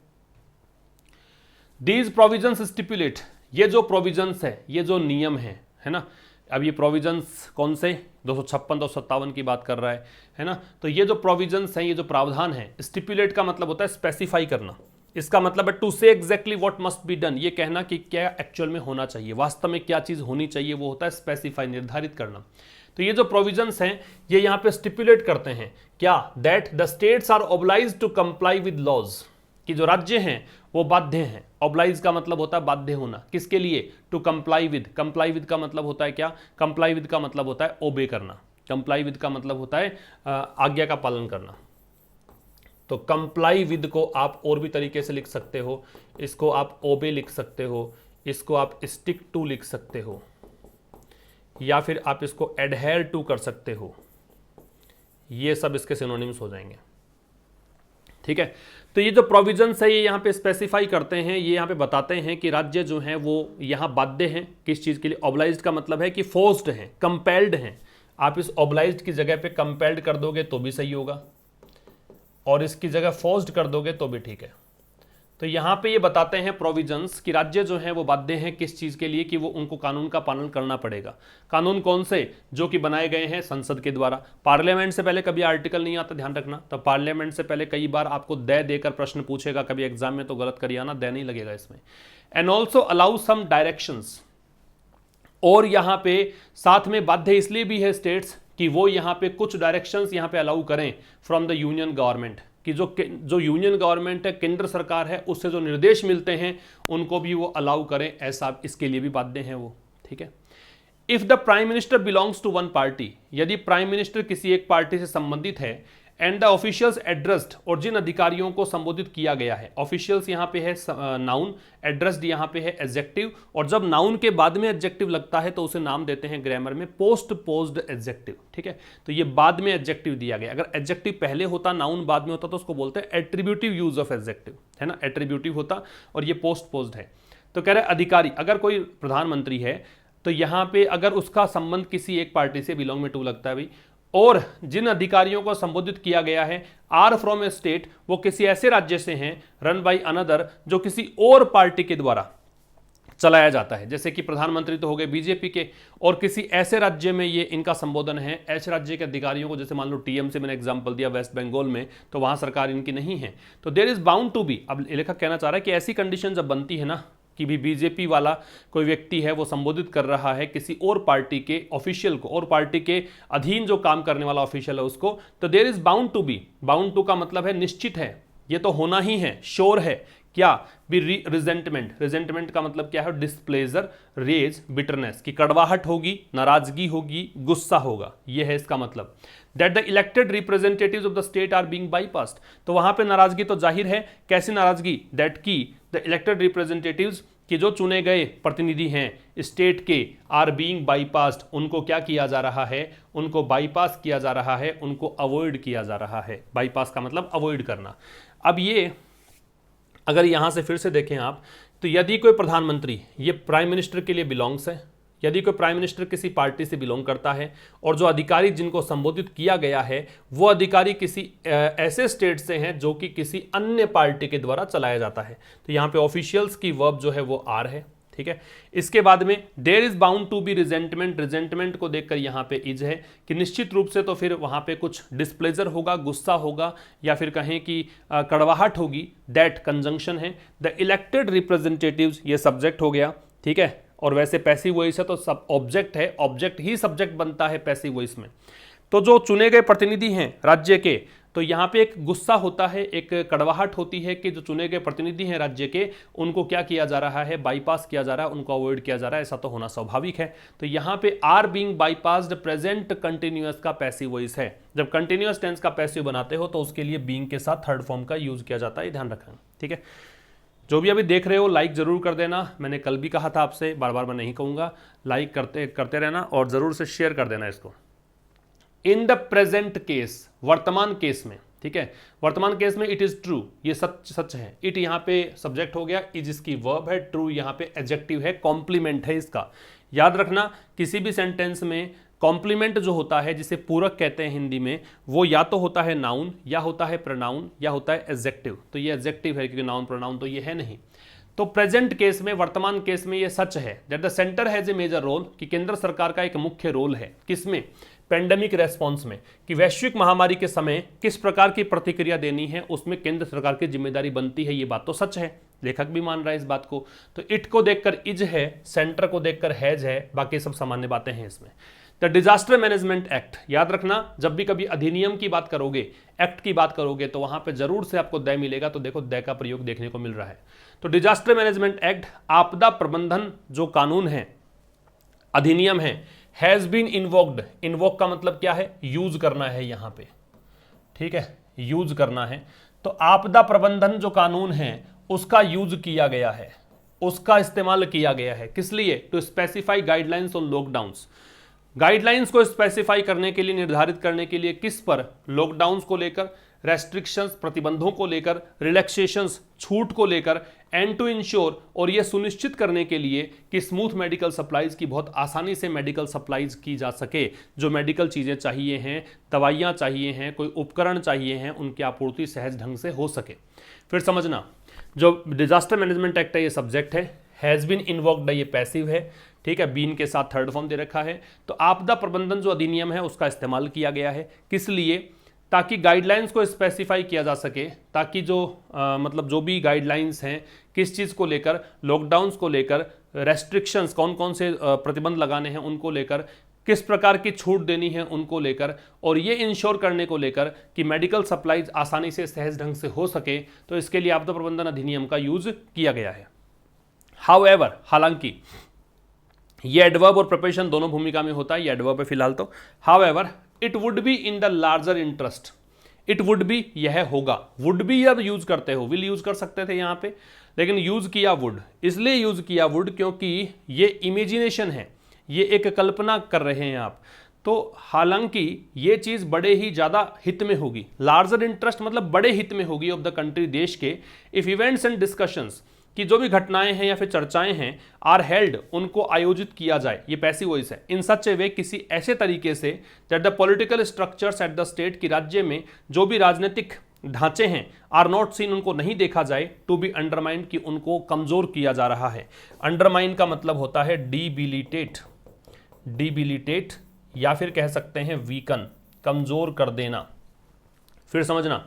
दीज प्रोविजंस स्टिपुलेट, ये जो प्रोविजंस है, ये जो नियम है ना। अब ये प्रोविजंस कौन से? 256 257 की बात कर रहा है ना। तो ये जो प्रोविजंस हैं, ये जो प्रावधान है, स्टिपुलेट का मतलब होता है स्पेसिफाई करना। इसका मतलब है टू से exactly what must be done, ये कहना कि क्या एक्चुअल में होना चाहिए, वास्तव में क्या चीज होनी चाहिए, वो होता है स्पेसिफाई, निर्धारित करना। तो ये जो प्रोविजंस हैं ये यहाँ पे स्टिपुलेट करते हैं क्या? That the states are obliged to comply with laws, कि जो राज्य हैं वो बाध्य हैं। ऑब्लाइज का मतलब होता है बाध्य होना, किसके लिए? To comply with. Comply with का मतलब होता है क्या? कंप्लाई विद का मतलब होता है ओबे करना। कंप्लाई विद का मतलब होता है आज्ञा का पालन करना, तो कंप्लाई विद को आप और भी तरीके से लिख सकते हो, इसको आप ओबे लिख सकते हो, इसको आप स्टिक टू लिख सकते हो, या फिर आप इसको एडहेयर टू कर सकते हो। ये सब इसके सिनोनिम्स हो जाएंगे, ठीक है। तो ये जो प्रोविजंस है ये यहाँ पे स्पेसिफाई करते हैं, ये यहाँ पे बताते हैं कि राज्य जो हैं वो यहाँ बाध्य हैं किस चीज़ के लिए। ऑब्लाइज्ड का मतलब है कि फोर्स्ड हैं, कंपेल्ड हैं। आप इस ऑब्लाइज्ड की जगह पे कंपेल्ड कर दोगे तो भी सही होगा, और इसकी जगह फोर्स्ड कर दोगे तो भी ठीक है। तो यहाँ पे ये बताते हैं प्रोविजंस कि राज्य जो है वो बाध्य हैं किस चीज़ के लिए, कि वो उनको कानून का पालन करना पड़ेगा। कानून कौन से? जो कि बनाए गए हैं संसद के द्वारा। पार्लियामेंट से पहले कभी आर्टिकल नहीं आता, ध्यान रखना। तो पार्लियामेंट से पहले कई बार आपको दे देकर प्रश्न पूछेगा, कभी एग्जाम में तो गलत करिए आना, दे नहीं लगेगा इसमें। And also allow some directions, और यहाँ पे साथ में बाध्य इसलिए भी है स्टेट्स कि वो यहाँ पे कुछ डायरेक्शंस यहाँ पे अलाउ करें फ्रॉम द यूनियन गवर्नमेंट, कि जो यूनियन गवर्नमेंट है, केंद्र सरकार है, उससे जो निर्देश मिलते हैं उनको भी वो अलाउ करें, ऐसा इसके लिए भी बाध्य हैं वो, ठीक है। If the prime minister belongs to one party, यदि प्राइम मिनिस्टर किसी एक पार्टी से संबंधित है, एंड द ऑफिशियल्स एड्रेस्ड, और जिन अधिकारियों को संबोधित किया गया है, ऑफिशियल्स यहाँ पे है नाउन, एड्रेस्ड यहाँ पे है एडजेक्टिव, और जब नाउन के बाद में एडजेक्टिव लगता है तो उसे नाम देते हैं ग्रामर में पोस्ट पोज्ड एडजेक्टिव, ठीक है। तो ये बाद में एडजेक्टिव दिया गया। अगर एडजेक्टिव पहले होता, नाउन बाद में होता, तो उसको बोलते हैं एट्रीब्यूटिव यूज ऑफ एडजेक्टिव, है ना, एट्रीब्यूटिव होता, और ये पोस्ट पोज्ड है। तो कह रहे अधिकारी, अगर कोई प्रधानमंत्री है तो यहाँ पे अगर उसका संबंध किसी एक पार्टी से, बिलोंग में टू लगता है भाई, और जिन अधिकारियों को संबोधित किया गया है आर फ्रॉम ए स्टेट, वो किसी ऐसे राज्य से हैं, रन बाय अनदर, जो किसी और पार्टी के द्वारा चलाया जाता है। जैसे कि प्रधानमंत्री तो हो गए बीजेपी के, और किसी ऐसे राज्य में ये इनका संबोधन है, ऐसे राज्य के अधिकारियों को, जैसे मान लो टीएमसी, मैंने एग्जांपल दिया वेस्ट बंगाल में, तो वहां सरकार इनकी नहीं है, तो there is bound to be. अब लेखक कहना चाह रहा है कि ऐसी कंडीशन जब बनती है ना कि भी बीजेपी वाला कोई व्यक्ति है वो संबोधित कर रहा है किसी और पार्टी के ऑफिशियल को, और पार्टी के अधीन जो काम करने वाला ऑफिशियल है उसको, तो there is bound to be. Bound to का मतलब है निश्चित है, ये तो होना ही है, श्योर है। क्या? भी रिजेंटमेंट, रिजेंटमेंट का मतलब क्या है? डिस्प्लेजर, रेज, बिटरनेस, की कड़वाहट होगी, नाराजगी होगी, गुस्सा होगा, यह है इसका मतलब। That the elected representatives of the state are being bypassed, तो वहां पे नाराजगी तो जाहिर है। कैसी नाराजगी? दैट की द इलेक्टेड रिप्रेजेंटेटिव्स, कि जो चुने गए प्रतिनिधि हैं स्टेट के, आर बीइंग बाईपास्ड, उनको क्या किया जा रहा है? उनको बाईपास किया जा रहा है, उनको अवॉइड किया जा रहा है। बाईपास का मतलब अवॉइड करना। अब ये अगर यहां से फिर से देखें आप, तो यदि कोई प्रधानमंत्री, ये प्राइम मिनिस्टर के लिए बिलोंग्स है, यदि कोई प्राइम मिनिस्टर किसी पार्टी से बिलोंग करता है, और जो अधिकारी जिनको संबोधित किया गया है वो अधिकारी किसी ऐसे स्टेट से हैं जो कि किसी अन्य पार्टी के द्वारा चलाया जाता है, तो यहाँ पे ऑफिशियल्स की वर्ब जो है वो आर है, ठीक है। इसके बाद में there is bound to be resentment, resentment को देखकर यहाँ पे इज है कि निश्चित रूप से तो फिर वहाँ पे कुछ डिस्प्लेजर होगा, गुस्सा होगा, या फिर कहें कि कड़वाहट होगी। दैट कंजंक्शन है। द इलेक्टेड रिप्रेजेंटेटिव्स, ये सब्जेक्ट हो गया, ठीक है, और वैसे पैसिव वॉइस है तो सब ऑब्जेक्ट है, ऑब्जेक्ट ही सब्जेक्ट बनता है पैसिव वॉइस में। तो जो चुने गए प्रतिनिधि हैं राज्य के, तो यहाँ पे एक गुस्सा होता है, एक कड़वाहट होती है कि जो चुने गए प्रतिनिधि हैं राज्य के, उनको क्या किया जा रहा है? बाईपास किया जा रहा है, उनको अवॉइड किया जा रहा है। ऐसा तो होना स्वाभाविक है। तो यहाँ पे are being bypassed present continuous का पैसिव वॉइस है। जब कंटिन्यूअस टेंस का पैसिव बनाते हो तो उसके लिए बीइंग के साथ थर्ड फॉर्म का यूज किया जाता है, ध्यान रखना, ठीक है। जो भी अभी देख रहे हो लाइक जरूर कर देना। मैंने कल भी कहा था आपसे, बार बार मैं नहीं कहूंगा, लाइक करते रहना, और जरूर से शेयर कर देना इसको। इन द प्रेजेंट केस, वर्तमान केस में, ठीक है, वर्तमान केस में इट इज ट्रू, ये सच है। इट यहाँ पे सब्जेक्ट हो गया, इज इसकी वर्ब है, ट्रू यहाँ पे एडजेक्टिव है, कॉम्प्लीमेंट है इसका। याद रखना किसी भी सेंटेंस में कॉम्प्लीमेंट जो होता है, जिसे पूरक कहते हैं हिंदी में, वो या तो होता है नाउन, या होता है प्रोनाउन, या होता है एडजेक्टिव। तो ये एडजेक्टिव है क्योंकि नाउन प्रोनाउन तो ये है नहीं। तो प्रेजेंट केस में, वर्तमान केस में ये सच है that the centre has a major role, कि केंद्र सरकार का एक मुख्य रोल है। किसमें? पेंडेमिक रेस्पॉन्स में, कि वैश्विक महामारी के समय किस प्रकार की प्रतिक्रिया देनी है, उसमें केंद्र सरकार की जिम्मेदारी बनती है। ये बात तो सच है, लेखक भी मान रहा है इस बात को। तो इट को देखकर इज है, सेंटर को देखकर हैज है, बाकी सब सामान्य बातें हैं इसमें। द डिजास्टर मैनेजमेंट एक्ट, याद रखना जब भी कभी अधिनियम की बात करोगे, एक्ट की बात करोगे, तो वहां पे जरूर से आपको दय मिलेगा। तो देखो दय का प्रयोग देखने को मिल रहा है। तो डिजास्टर मैनेजमेंट एक्ट, आपदा प्रबंधन जो कानून है, अधिनियम है, हैज बीन इन्वोक्ड। इन्वोक का मतलब क्या है? यूज करना है यहाँ पे, ठीक है, यूज करना है। तो आपदा प्रबंधन जो कानून है उसका यूज किया गया है, उसका इस्तेमाल किया गया है। किस लिए? To specify guidelines on lockdowns. Guidelines को स्पेसिफाई करने के लिए, निर्धारित करने के लिए, किस पर? लॉकडाउन्स को लेकर, रेस्ट्रिक्शंस प्रतिबंधों को लेकर, रिलैक्सेशंस छूट को लेकर, एंड टू इंश्योर, और यह सुनिश्चित करने के लिए कि स्मूथ मेडिकल सप्लाईज की, बहुत आसानी से मेडिकल सप्लाईज की जा सके। जो मेडिकल चीज़ें चाहिए हैं, दवाइयाँ चाहिए हैं, कोई उपकरण चाहिए हैं, उनकी आपूर्ति सहज ढंग से हो सके। फिर समझना, जो डिजास्टर मैनेजमेंट एक्ट है ये सब्जेक्ट है, हैज़ बीन इन्वोक्ड है ये पैसिव है, ठीक है, बीन के साथ थर्ड फॉर्म दे रखा है। तो आपदा प्रबंधन जो अधिनियम है उसका इस्तेमाल किया गया है। किस लिए? ताकि गाइडलाइंस को स्पेसिफाई किया जा सके, ताकि जो मतलब जो भी गाइडलाइंस हैं किस चीज़ को लेकर, लॉकडाउन्स को लेकर, रेस्ट्रिक्शंस कौन कौन से प्रतिबंध लगाने हैं उनको लेकर, किस प्रकार की छूट देनी है उनको लेकर, और ये इंश्योर करने को लेकर कि मेडिकल सप्लाईज आसानी से सहज ढंग से हो सके, तो इसके लिए आपदा प्रबंधन अधिनियम का यूज किया गया है। हाउएवर, हालांकि ये एडवर्ब और प्रिपोजिशन दोनों भूमिका में होता है, ये एडवर्ब है फिलहाल तो। However it would be in the larger interest, it would be यह होगा, वुड बी अब यूज करते हो, विल यूज कर सकते थे यहां पे, लेकिन यूज किया वुड, इसलिए यूज किया वुड क्योंकि ये इमेजिनेशन है, ये एक कल्पना कर रहे हैं आप। तो हालांकि ये चीज बड़े ही ज्यादा हित में होगी, लार्जर इंटरेस्ट मतलब बड़े हित में होगी ऑफ द कंट्री, देश के, इफ इवेंट्स एंड डिस्कशंस, कि जो भी घटनाएं हैं या फिर चर्चाएं हैं, आर हेल्ड, उनको आयोजित किया जाए, ये पैसिव वॉइस है, इन सच ए वे, किसी ऐसे तरीके से, that the political structures at the state, की राज्य में जो भी राजनीतिक ढांचे हैं, आर नॉट सीन, उनको नहीं देखा जाए, टू बी अंडरमाइंड, कि उनको कमजोर किया जा रहा है। अंडरमाइन का मतलब होता है डिबिलिटेट, डिबिलिटेट, या फिर कह सकते हैं वीकन, कमजोर कर देना। फिर समझना,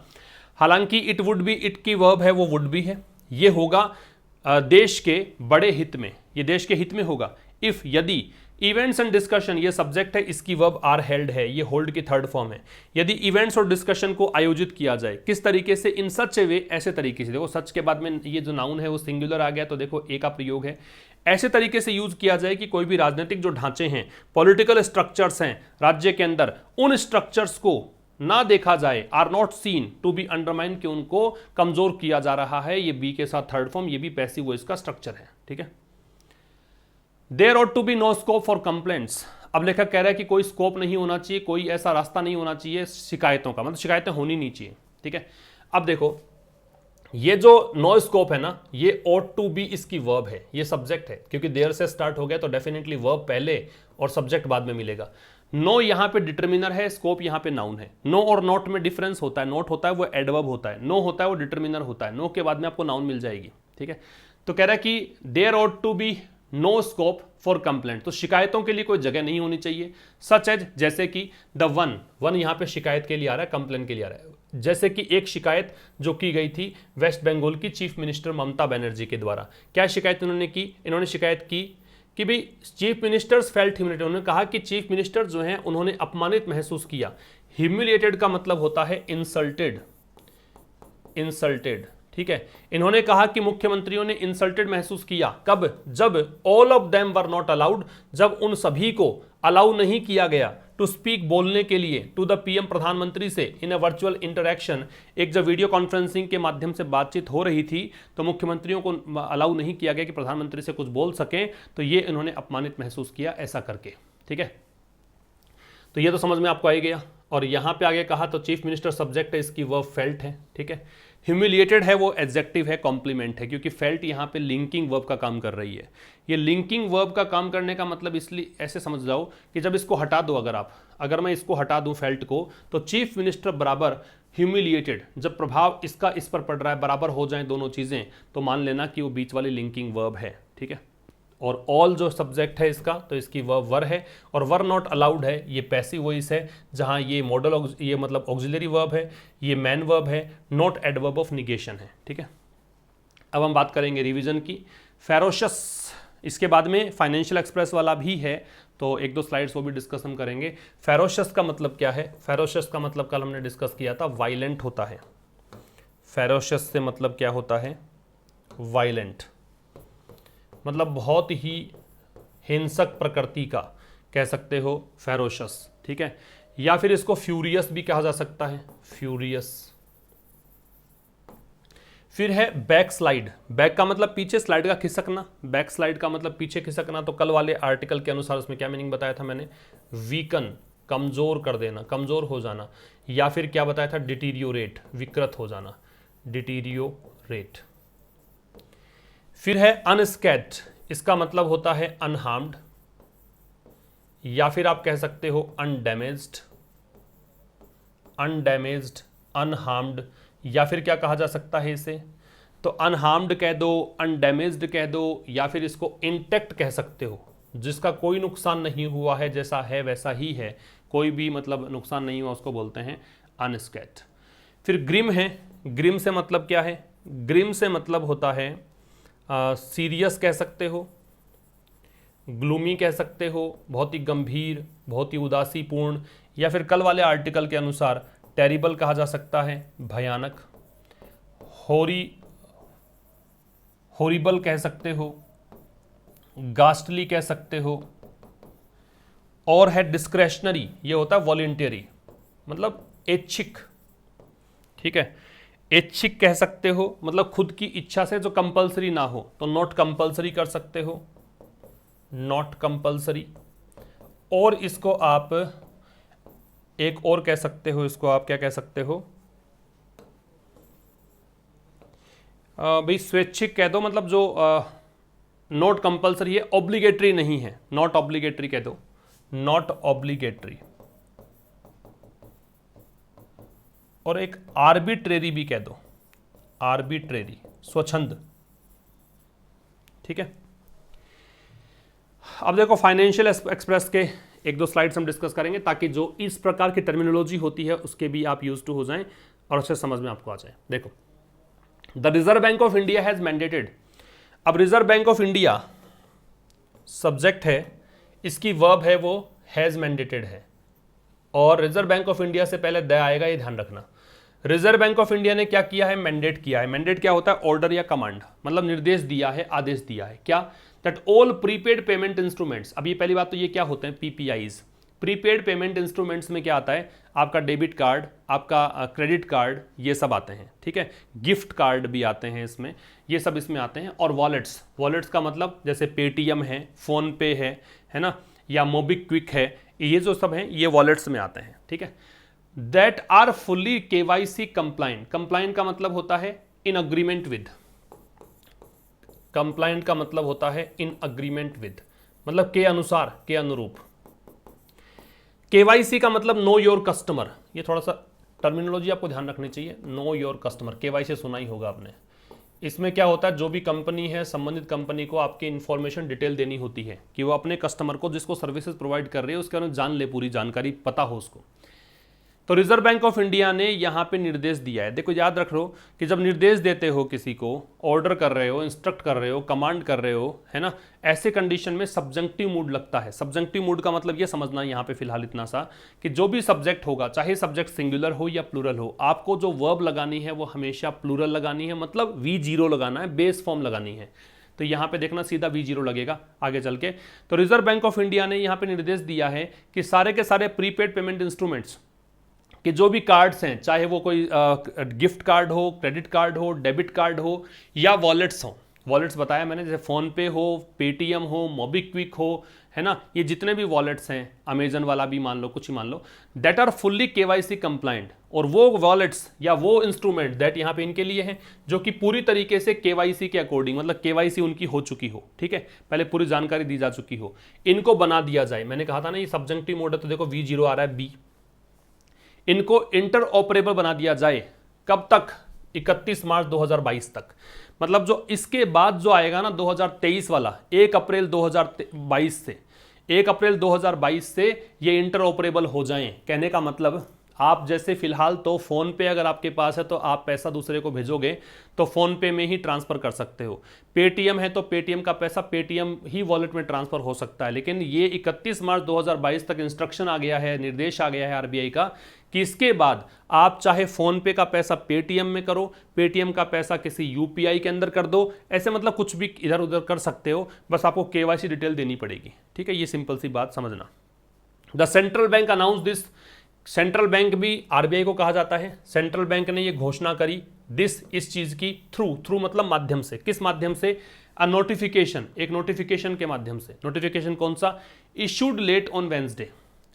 हालांकि इट वुड बी, इट की वर्ब है वो वुड बी है, ये होगा देश के बड़े हित में, ये देश के हित में होगा। इफ, यदि, इवेंट्स एंड डिस्कशन, ये सब्जेक्ट है, इसकी वर्ब आर हेल्ड है, ये होल्ड की थर्ड फॉर्म है। यदि इवेंट्स और डिस्कशन को आयोजित किया जाए, किस तरीके से? इन सच ए वे, ऐसे तरीके से। देखो सच के बाद में ये जो नाउन है वो सिंगुलर आ गया, तो देखो ए का प्रयोग है। ऐसे तरीके से यूज किया जाए कि कोई भी राजनीतिक जो ढांचे हैं, पॉलिटिकल स्ट्रक्चर्स हैं राज्य के अंदर, उन स्ट्रक्चर्स को ना देखा जाए, are not seen, to be undermine, कि उनको कमजोर किया जा रहा है। ये बी के साथ थर्ड फॉर्म, ये भी पैसिव वॉइस का स्ट्रक्चर है, ठीक है। There ought to be no scope for complaints, अब लेखक कह रहा है कि कोई स्कोप नहीं होना चाहिए, कोई ऐसा रास्ता नहीं होना चाहिए शिकायतों का, मतलब शिकायतें होनी नहीं चाहिए, ठीक है। अब देखो ये जो नो स्कोप है ना, ये ऑट टू बी इसकी वर्ब है, ये सब्जेक्ट है, क्योंकि देयर से स्टार्ट हो गया तो डेफिनेटली वर्ब पहले और सब्जेक्ट बाद में मिलेगा। नो यहां पे डिटरमिनर है, स्कोप यहां पे नाउन है। नो और नॉट में डिफरेंस होता है, नॉट होता है वो एडवर्ब होता है, नो होता है वो डिटरमिनर होता है। नो के बाद में आपको नाउन मिल जाएगी, ठीक है। तो कह रहा है कि there ought to be no scope for complaint, तो शिकायतों के लिए कोई जगह नहीं होनी चाहिए। सच एज, जैसे कि, द वन, वन यहां पे शिकायत के लिए आ रहा है, कंप्लेंट के लिए आ रहा है। जैसे कि एक शिकायत जो की गई थी वेस्ट बंगाल की चीफ मिनिस्टर ममता बनर्जी के द्वारा। क्या शिकायत उन्होंने की? इन्होंने शिकायत की कि भाई चीफ मिनिस्टर्स फेल्ट ह्यूमिलेटेड, उन्होंने कहा कि चीफ मिनिस्टर जो हैं उन्होंने अपमानित महसूस किया। ह्यूमिलेटेड का मतलब होता है इंसल्टेड, इंसल्टेड, ठीक है। इन्होंने कहा कि मुख्यमंत्रियों ने इंसल्टेड महसूस किया, कब? जब all of them were not allowed, जब उन सभी को अलाउ नहीं किया गया टू स्पीक, बोलने के लिए, टू द पीएम, प्रधानमंत्री से, इन अ वर्चुअल इंटरेक्शन, एक जब वीडियो कॉन्फ्रेंसिंग के माध्यम से बातचीत हो रही थी तो मुख्यमंत्रियों को अलाउ नहीं किया गया कि प्रधानमंत्री से कुछ बोल सकें, तो ये इन्होंने अपमानित महसूस किया ऐसा करके, ठीक है। तो ये तो समझ में आपको आ गया। और यहां पे आगे कहा तो चीफ मिनिस्टर सब्जेक्ट है, इसकी वर्ब फेल्ट है, ठीक है। ह्यूमिलिएटेड है वो एडजेक्टिव है, कॉम्प्लीमेंट है, क्योंकि फेल्ट यहाँ पे लिंकिंग वर्ब का काम कर रही है। ये लिंकिंग वर्ब का काम करने का मतलब इसलिए ऐसे समझ जाओ कि जब इसको हटा दो, अगर मैं इसको हटा दूं फेल्ट को, तो चीफ मिनिस्टर बराबर ह्यूमिलिएटेड, जब प्रभाव इसका इस पर पड़ रहा है, बराबर हो जाए दोनों चीज़ें, तो मान लेना कि वो बीच वाली लिंकिंग वर्ब है, ठीक है। और ऑल जो सब्जेक्ट है इसका, तो इसकी वर्ब वर है, और वर नॉट अलाउड है, ये पैसिव वॉइस है, जहां ये मॉडल, ये मतलब ऑक्सिलरी वर्ब है, ये मैन वर्ब है, नॉट एडवर्ब ऑफ निगेशन है, ठीक है। अब हम बात करेंगे रिवीजन की। फेरोशस, इसके बाद में फाइनेंशियल एक्सप्रेस वाला भी है, तो एक दो स्लाइड्स वो भी डिस्कस हम करेंगे। फेरोशस का मतलब क्या है? फेरोशस का मतलब कल हमने डिस्कस किया था, वायलेंट होता है। फेरोशस से मतलब क्या होता है? वायलेंट, मतलब बहुत ही हिंसक प्रकृति का कह सकते हो फेरोशस, ठीक है। या फिर इसको फ्यूरियस भी कहा जा सकता है, फ्यूरियस, फिर है बैक स्लाइड। बैक का मतलब पीछे, स्लाइड का खिसकना, बैक स्लाइड का मतलब पीछे खिसकना। तो कल वाले आर्टिकल के अनुसार उसमें क्या मीनिंग बताया था मैंने, वीकन, कमजोर कर देना, कमजोर हो जाना। या फिर क्या बताया था, डिटीरियोरेट, विकृत हो जाना, डिटीरियोरेट। फिर है अनस्कैथ, इसका मतलब होता है अनहार्म्ड, या फिर आप कह सकते हो अनडैमेज्ड, अनडैमेज्ड, अनहार्म्ड, या फिर क्या कहा जा सकता है इसे, तो अनहार्म्ड कह दो, अनडैमेज्ड कह दो, या फिर इसको इंटैक्ट कह सकते हो, जिसका कोई नुकसान नहीं हुआ है, जैसा है वैसा ही है, कोई भी मतलब नुकसान नहीं हुआ, उसको बोलते हैं अनस्कैथ। फिर ग्रिम है। ग्रिम से मतलब क्या है, ग्रिम से मतलब होता है सीरियस कह सकते हो, ग्लूमी कह सकते हो, बहुत ही गंभीर, बहुत ही उदासीपूर्ण, या फिर कल वाले आर्टिकल के अनुसार टेरिबल कहा जा सकता है, भयानक, होरिबल कह सकते हो, गास्टली कह सकते हो, और है डिस्क्रेशनरी, ये होता है वॉलेंटियरी, मतलब ऐच्छिक, ठीक है, ऐच्छिक कह सकते हो, मतलब खुद की इच्छा से जो कंपलसरी ना हो, तो नॉट कंपलसरी कर सकते हो, नॉट कंपलसरी। और इसको आप एक और कह सकते हो, इसको आप क्या कह सकते हो, भाई स्वैच्छिक कह दो, मतलब जो नॉट कंपलसरी है, ऑब्लिगेटरी नहीं है, नॉट ऑब्लिगेटरी कह दो, नॉट ऑब्लिगेटरी। और एक आर्बिट्रेरी भी कह दो, आर्बिट्रेरी, स्वच्छंद, ठीक है। अब देखो फाइनेंशियल एक्सप्रेस के एक दो स्लाइड्स हम डिस्कस करेंगे, ताकि जो इस प्रकार की टर्मिनोलॉजी होती है उसके भी आप यूज टू हो जाएं और अच्छे समझ में आपको आ जाए। देखो, the Reserve Bank of India has mandated. अब Reserve Bank of India subject है, इसकी वर्ब है वो हैज मैंडेटेड है, और रिजर्व बैंक ऑफ इंडिया से पहले द आएगा, ये ध्यान रखना। रिजर्व बैंक ऑफ इंडिया ने क्या किया है, मैंडेट किया है। मैंडेट क्या होता है, ऑर्डर या कमांड, मतलब निर्देश दिया है, आदेश दिया है। क्या, that all prepaid payment instruments. अब ये पहली बात तो ये क्या होते हैं, पीपीआईज। प्रीपेड पेमेंट इंस्ट्रूमेंट्स में क्या आता है, आपका डेबिट कार्ड, आपका क्रेडिट कार्ड, ये सब आते हैं, ठीक है। गिफ्ट कार्ड भी आते हैं इसमें, ये सब इसमें आते हैं। और वॉलेट्स, वॉलेट्स का मतलब जैसे पेटीएम है, फोन पे है ना, या मोबिक्विक है, ये जो सब हैं ये वॉलेट्स में आते हैं, ठीक है। That are fully KYC compliant. Compliant का मतलब होता है इन अग्रीमेंट विद, कंप्लाइंट का मतलब होता है इन अग्रीमेंट विद, मतलब के अनुसार, के अनुरूप। केवाईसी का मतलब नो योर कस्टमर, ये थोड़ा सा टर्मिनोलॉजी आपको ध्यान रखनी चाहिए। नो योर कस्टमर, केवाईसी सुना ही होगा आपने। इसमें क्या होता है, जो भी कंपनी है, संबंधित कंपनी को आपकी इंफॉर्मेशन डिटेल देनी होती है, कि वो अपने कस्टमर को, जिसको सर्विसेज प्रोवाइड कर रही है, उसके बारे में जान ले, पूरी जानकारी पता हो उसको। तो रिजर्व बैंक ऑफ इंडिया ने यहाँ पे निर्देश दिया है। देखो याद रख लो कि जब निर्देश देते हो, किसी को ऑर्डर कर रहे हो, इंस्ट्रक्ट कर रहे हो, कमांड कर रहे हो, है ना, ऐसे कंडीशन में सब्जेक्टिव मूड लगता है। सब्जेक्टिव मूड का मतलब ये समझना यहाँ पे फिलहाल इतना सा, कि जो भी सब्जेक्ट होगा, चाहे सब्जेक्ट सिंगुलर हो या प्लूरल हो, आपको जो वर्ब लगानी है वो हमेशा प्लूरल लगानी है, मतलब V0 लगाना है, बेस फॉर्म लगानी है। तो यहाँ पे देखना सीधा V0 लगेगा आगे चल के। तो रिजर्व बैंक ऑफ इंडिया ने यहाँ पे निर्देश दिया है कि सारे के सारे प्रीपेड पेमेंट इंस्ट्रूमेंट्स कि जो भी कार्ड्स हैं, चाहे वो कोई गिफ्ट कार्ड हो, क्रेडिट कार्ड हो, डेबिट कार्ड हो, या वॉलेट्स हो, वॉलेट्स बताया मैंने, जैसे फ़ोन पे हो, पेटीएम हो, मोबिक्विक हो, है ना, ये जितने भी वॉलेट्स हैं, अमेजन वाला भी मान लो, कुछ ही मान लो, that are fully KYC compliant. और वो वॉलेट्स या वो इंस्ट्रूमेंट दैट यहाँ पे इनके लिए हैं जो कि पूरी तरीके से केवाईसी के अकॉर्डिंग, मतलब केवाईसी उनकी हो चुकी हो, ठीक है, पहले पूरी जानकारी दी जा चुकी हो, इनको बना दिया जाए। मैंने कहा था ना ये सब्जेक्टिव मोड है, तो देखो V0 आ रहा है, बी। इनको इंटर ऑपरेबल बना दिया जाए, कब तक, 31 मार्च 2022 तक। मतलब जो इसके बाद जो आएगा ना 2023 वाला, 1 अप्रैल 2022 से, 1 अप्रैल 2022 से ये इंटर ऑपरेबल हो जाएं। कहने का मतलब, आप जैसे फिलहाल तो फोन पे अगर आपके पास है तो आप पैसा दूसरे को भेजोगे तो फोन पे में ही ट्रांसफर कर सकते हो। पेटीएम है तो पेटीएम का पैसा पेटीएम ही वॉलेट में ट्रांसफर हो सकता है। लेकिन ये 31 मार्च 2022 तक इंस्ट्रक्शन आ गया है, निर्देश आ गया है आरबीआई का, कि इसके बाद आप चाहे फोन पे का पैसा पेटीएम में करो, पेटीएम का पैसा किसी यूपीआई के अंदर कर दो, ऐसे मतलब कुछ भी इधर उधर कर सकते हो, बस आपको केवाईसी डिटेल देनी पड़ेगी, ठीक है। ये सिंपल सी बात समझना। The central bank announce this central bank भी आरबीआई को कहा जाता है। सेंट्रल बैंक ने ये घोषणा करी इस चीज की थ्रू मतलब माध्यम से। किस माध्यम से? अ नोटिफिकेशन, एक नोटिफिकेशन के माध्यम से। नोटिफिकेशन कौन सा? इशूड लेट ऑन वेंसडे,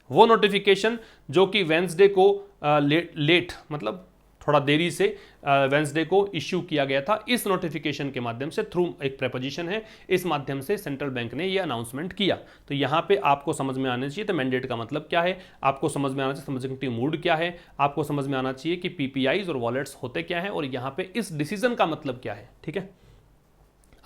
वो नोटिफिकेशन जो कि वेंसडे को लेट मतलब थोड़ा देरी से वेंसडे को इश्यू किया गया था। इस नोटिफिकेशन के माध्यम से, थ्रू एक प्रेपोजिशन है, इस माध्यम से सेंट्रल बैंक ने ये अनाउंसमेंट किया। तो यहाँ पे आपको समझ में आना चाहिए तो मैंडेट का मतलब क्या है, आपको समझ में आना चाहिए समझने मूड क्या है, आपको समझ में आना चाहिए कि पीपीआईज और वॉलेट्स होते क्या है और यहाँ पे इस डिसीजन का मतलब क्या है। ठीक है,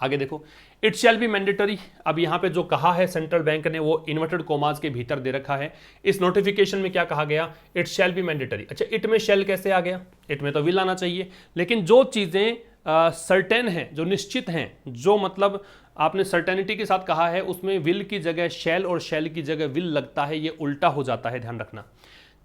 आगे देखो, इट शैल बी मैंडेटरी। अब यहां पे जो कहा है सेंट्रल बैंक ने वो इन्वर्टेड कोमास के भीतर दे रखा है। इस नोटिफिकेशन में क्या कहा गया? It shall be mandatory. अच्छा, इट में शैल कैसे आ गया? इट में तो विल आना चाहिए, लेकिन जो चीजें सर्टेन हैं, जो निश्चित हैं, जो मतलब आपने सर्टेनिटी के साथ कहा है, उसमें विल की जगह शैल और शैल की जगह विल लगता है, ये उल्टा हो जाता है, ध्यान रखना।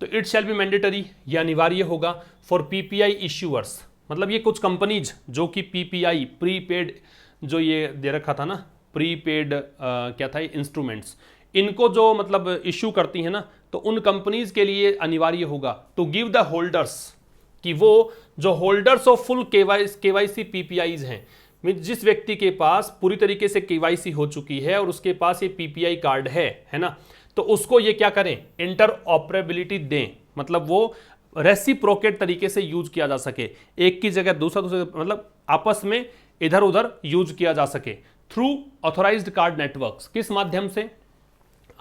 तो इट शैल बी मैंडेटरी, यह अनिवार्य होगा फॉर पीपीआई इश्यूअर्स, मतलब ये कुछ कंपनीज जो कि पीपीआई प्रीपेड जो ये दे रखा था ना, प्रीपेड क्या था, इंस्ट्रूमेंट्स, इनको जो मतलब इश्यू करती है ना, तो उन कंपनीज के लिए अनिवार्य होगा टू गिव द होल्डर्स, कि वो जो holders of full KYC PPIs हैं, जिस व्यक्ति के पास पूरी तरीके से केवाईसी हो चुकी है और उसके पास ये पीपीआई कार्ड है ना, तो उसको ये क्या करें? इंटर ऑपरेबिलिटी दें, मतलब वो रेसिप्रोकेट तरीके से यूज किया जा सके, एक की जगह दूसरा मतलब आपस में इधर उधर यूज किया जा सके, थ्रू ऑथोराइज्ड कार्ड नेटवर्क्स। किस माध्यम से?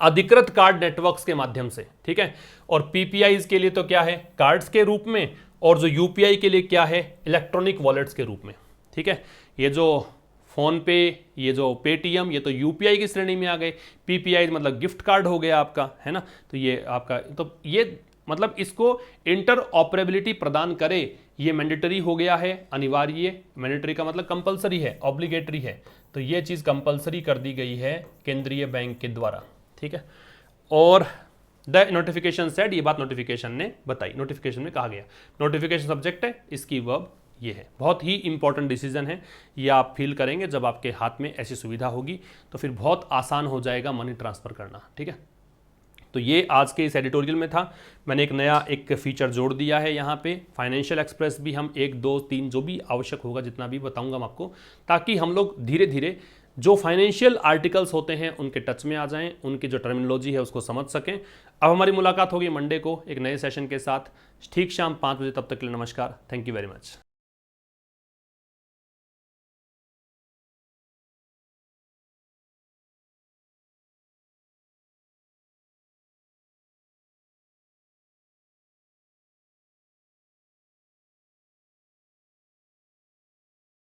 अधिकृत कार्ड नेटवर्क्स के माध्यम से। ठीक है, और पीपीआईज के लिए तो क्या है? कार्ड्स के रूप में, और जो यूपीआई के लिए क्या है? इलेक्ट्रॉनिक वॉलेट्स के रूप में। ठीक है, ये जो फोन पे, ये जो पेटीएम, ये तो यूपीआई की श्रेणी में आ गए। पीपीआई मतलब गिफ्ट कार्ड हो गया आपका, है ना, तो ये आपका, तो ये मतलब इसको इंटर ऑपरेबिलिटी प्रदान करे, ये मैंडेटरी हो गया है, अनिवार्य। मैंडेटरी का मतलब कंपलसरी है, ऑब्लिगेटरी है, तो ये चीज कंपलसरी कर दी गई है केंद्रीय बैंक के द्वारा। ठीक है, और द नोटिफिकेशन सेड, ये बात नोटिफिकेशन ने बताई, नोटिफिकेशन में कहा गया। नोटिफिकेशन सब्जेक्ट है, इसकी वर्ब ये है। बहुत ही इंपॉर्टेंट डिसीजन है, ये आप फील करेंगे जब आपके हाथ में ऐसी सुविधा होगी, तो फिर बहुत आसान हो जाएगा मनी ट्रांसफर करना। ठीक है, तो ये आज के इस एडिटोरियल में था। मैंने एक नया एक फीचर जोड़ दिया है यहाँ पे, फाइनेंशियल एक्सप्रेस भी हम 1 2 3 जो भी आवश्यक होगा, जितना भी बताऊंगा मैं आपको, ताकि हम लोग धीरे धीरे जो फाइनेंशियल आर्टिकल्स होते हैं उनके टच में आ जाएं, उनकी जो टर्मिनोलॉजी है उसको समझ सकें। अब हमारी मुलाकात होगी मंडे को एक नए सेशन के साथ, ठीक शाम 5 बजे। तब तक के लिए नमस्कार, थैंक यू वेरी मच।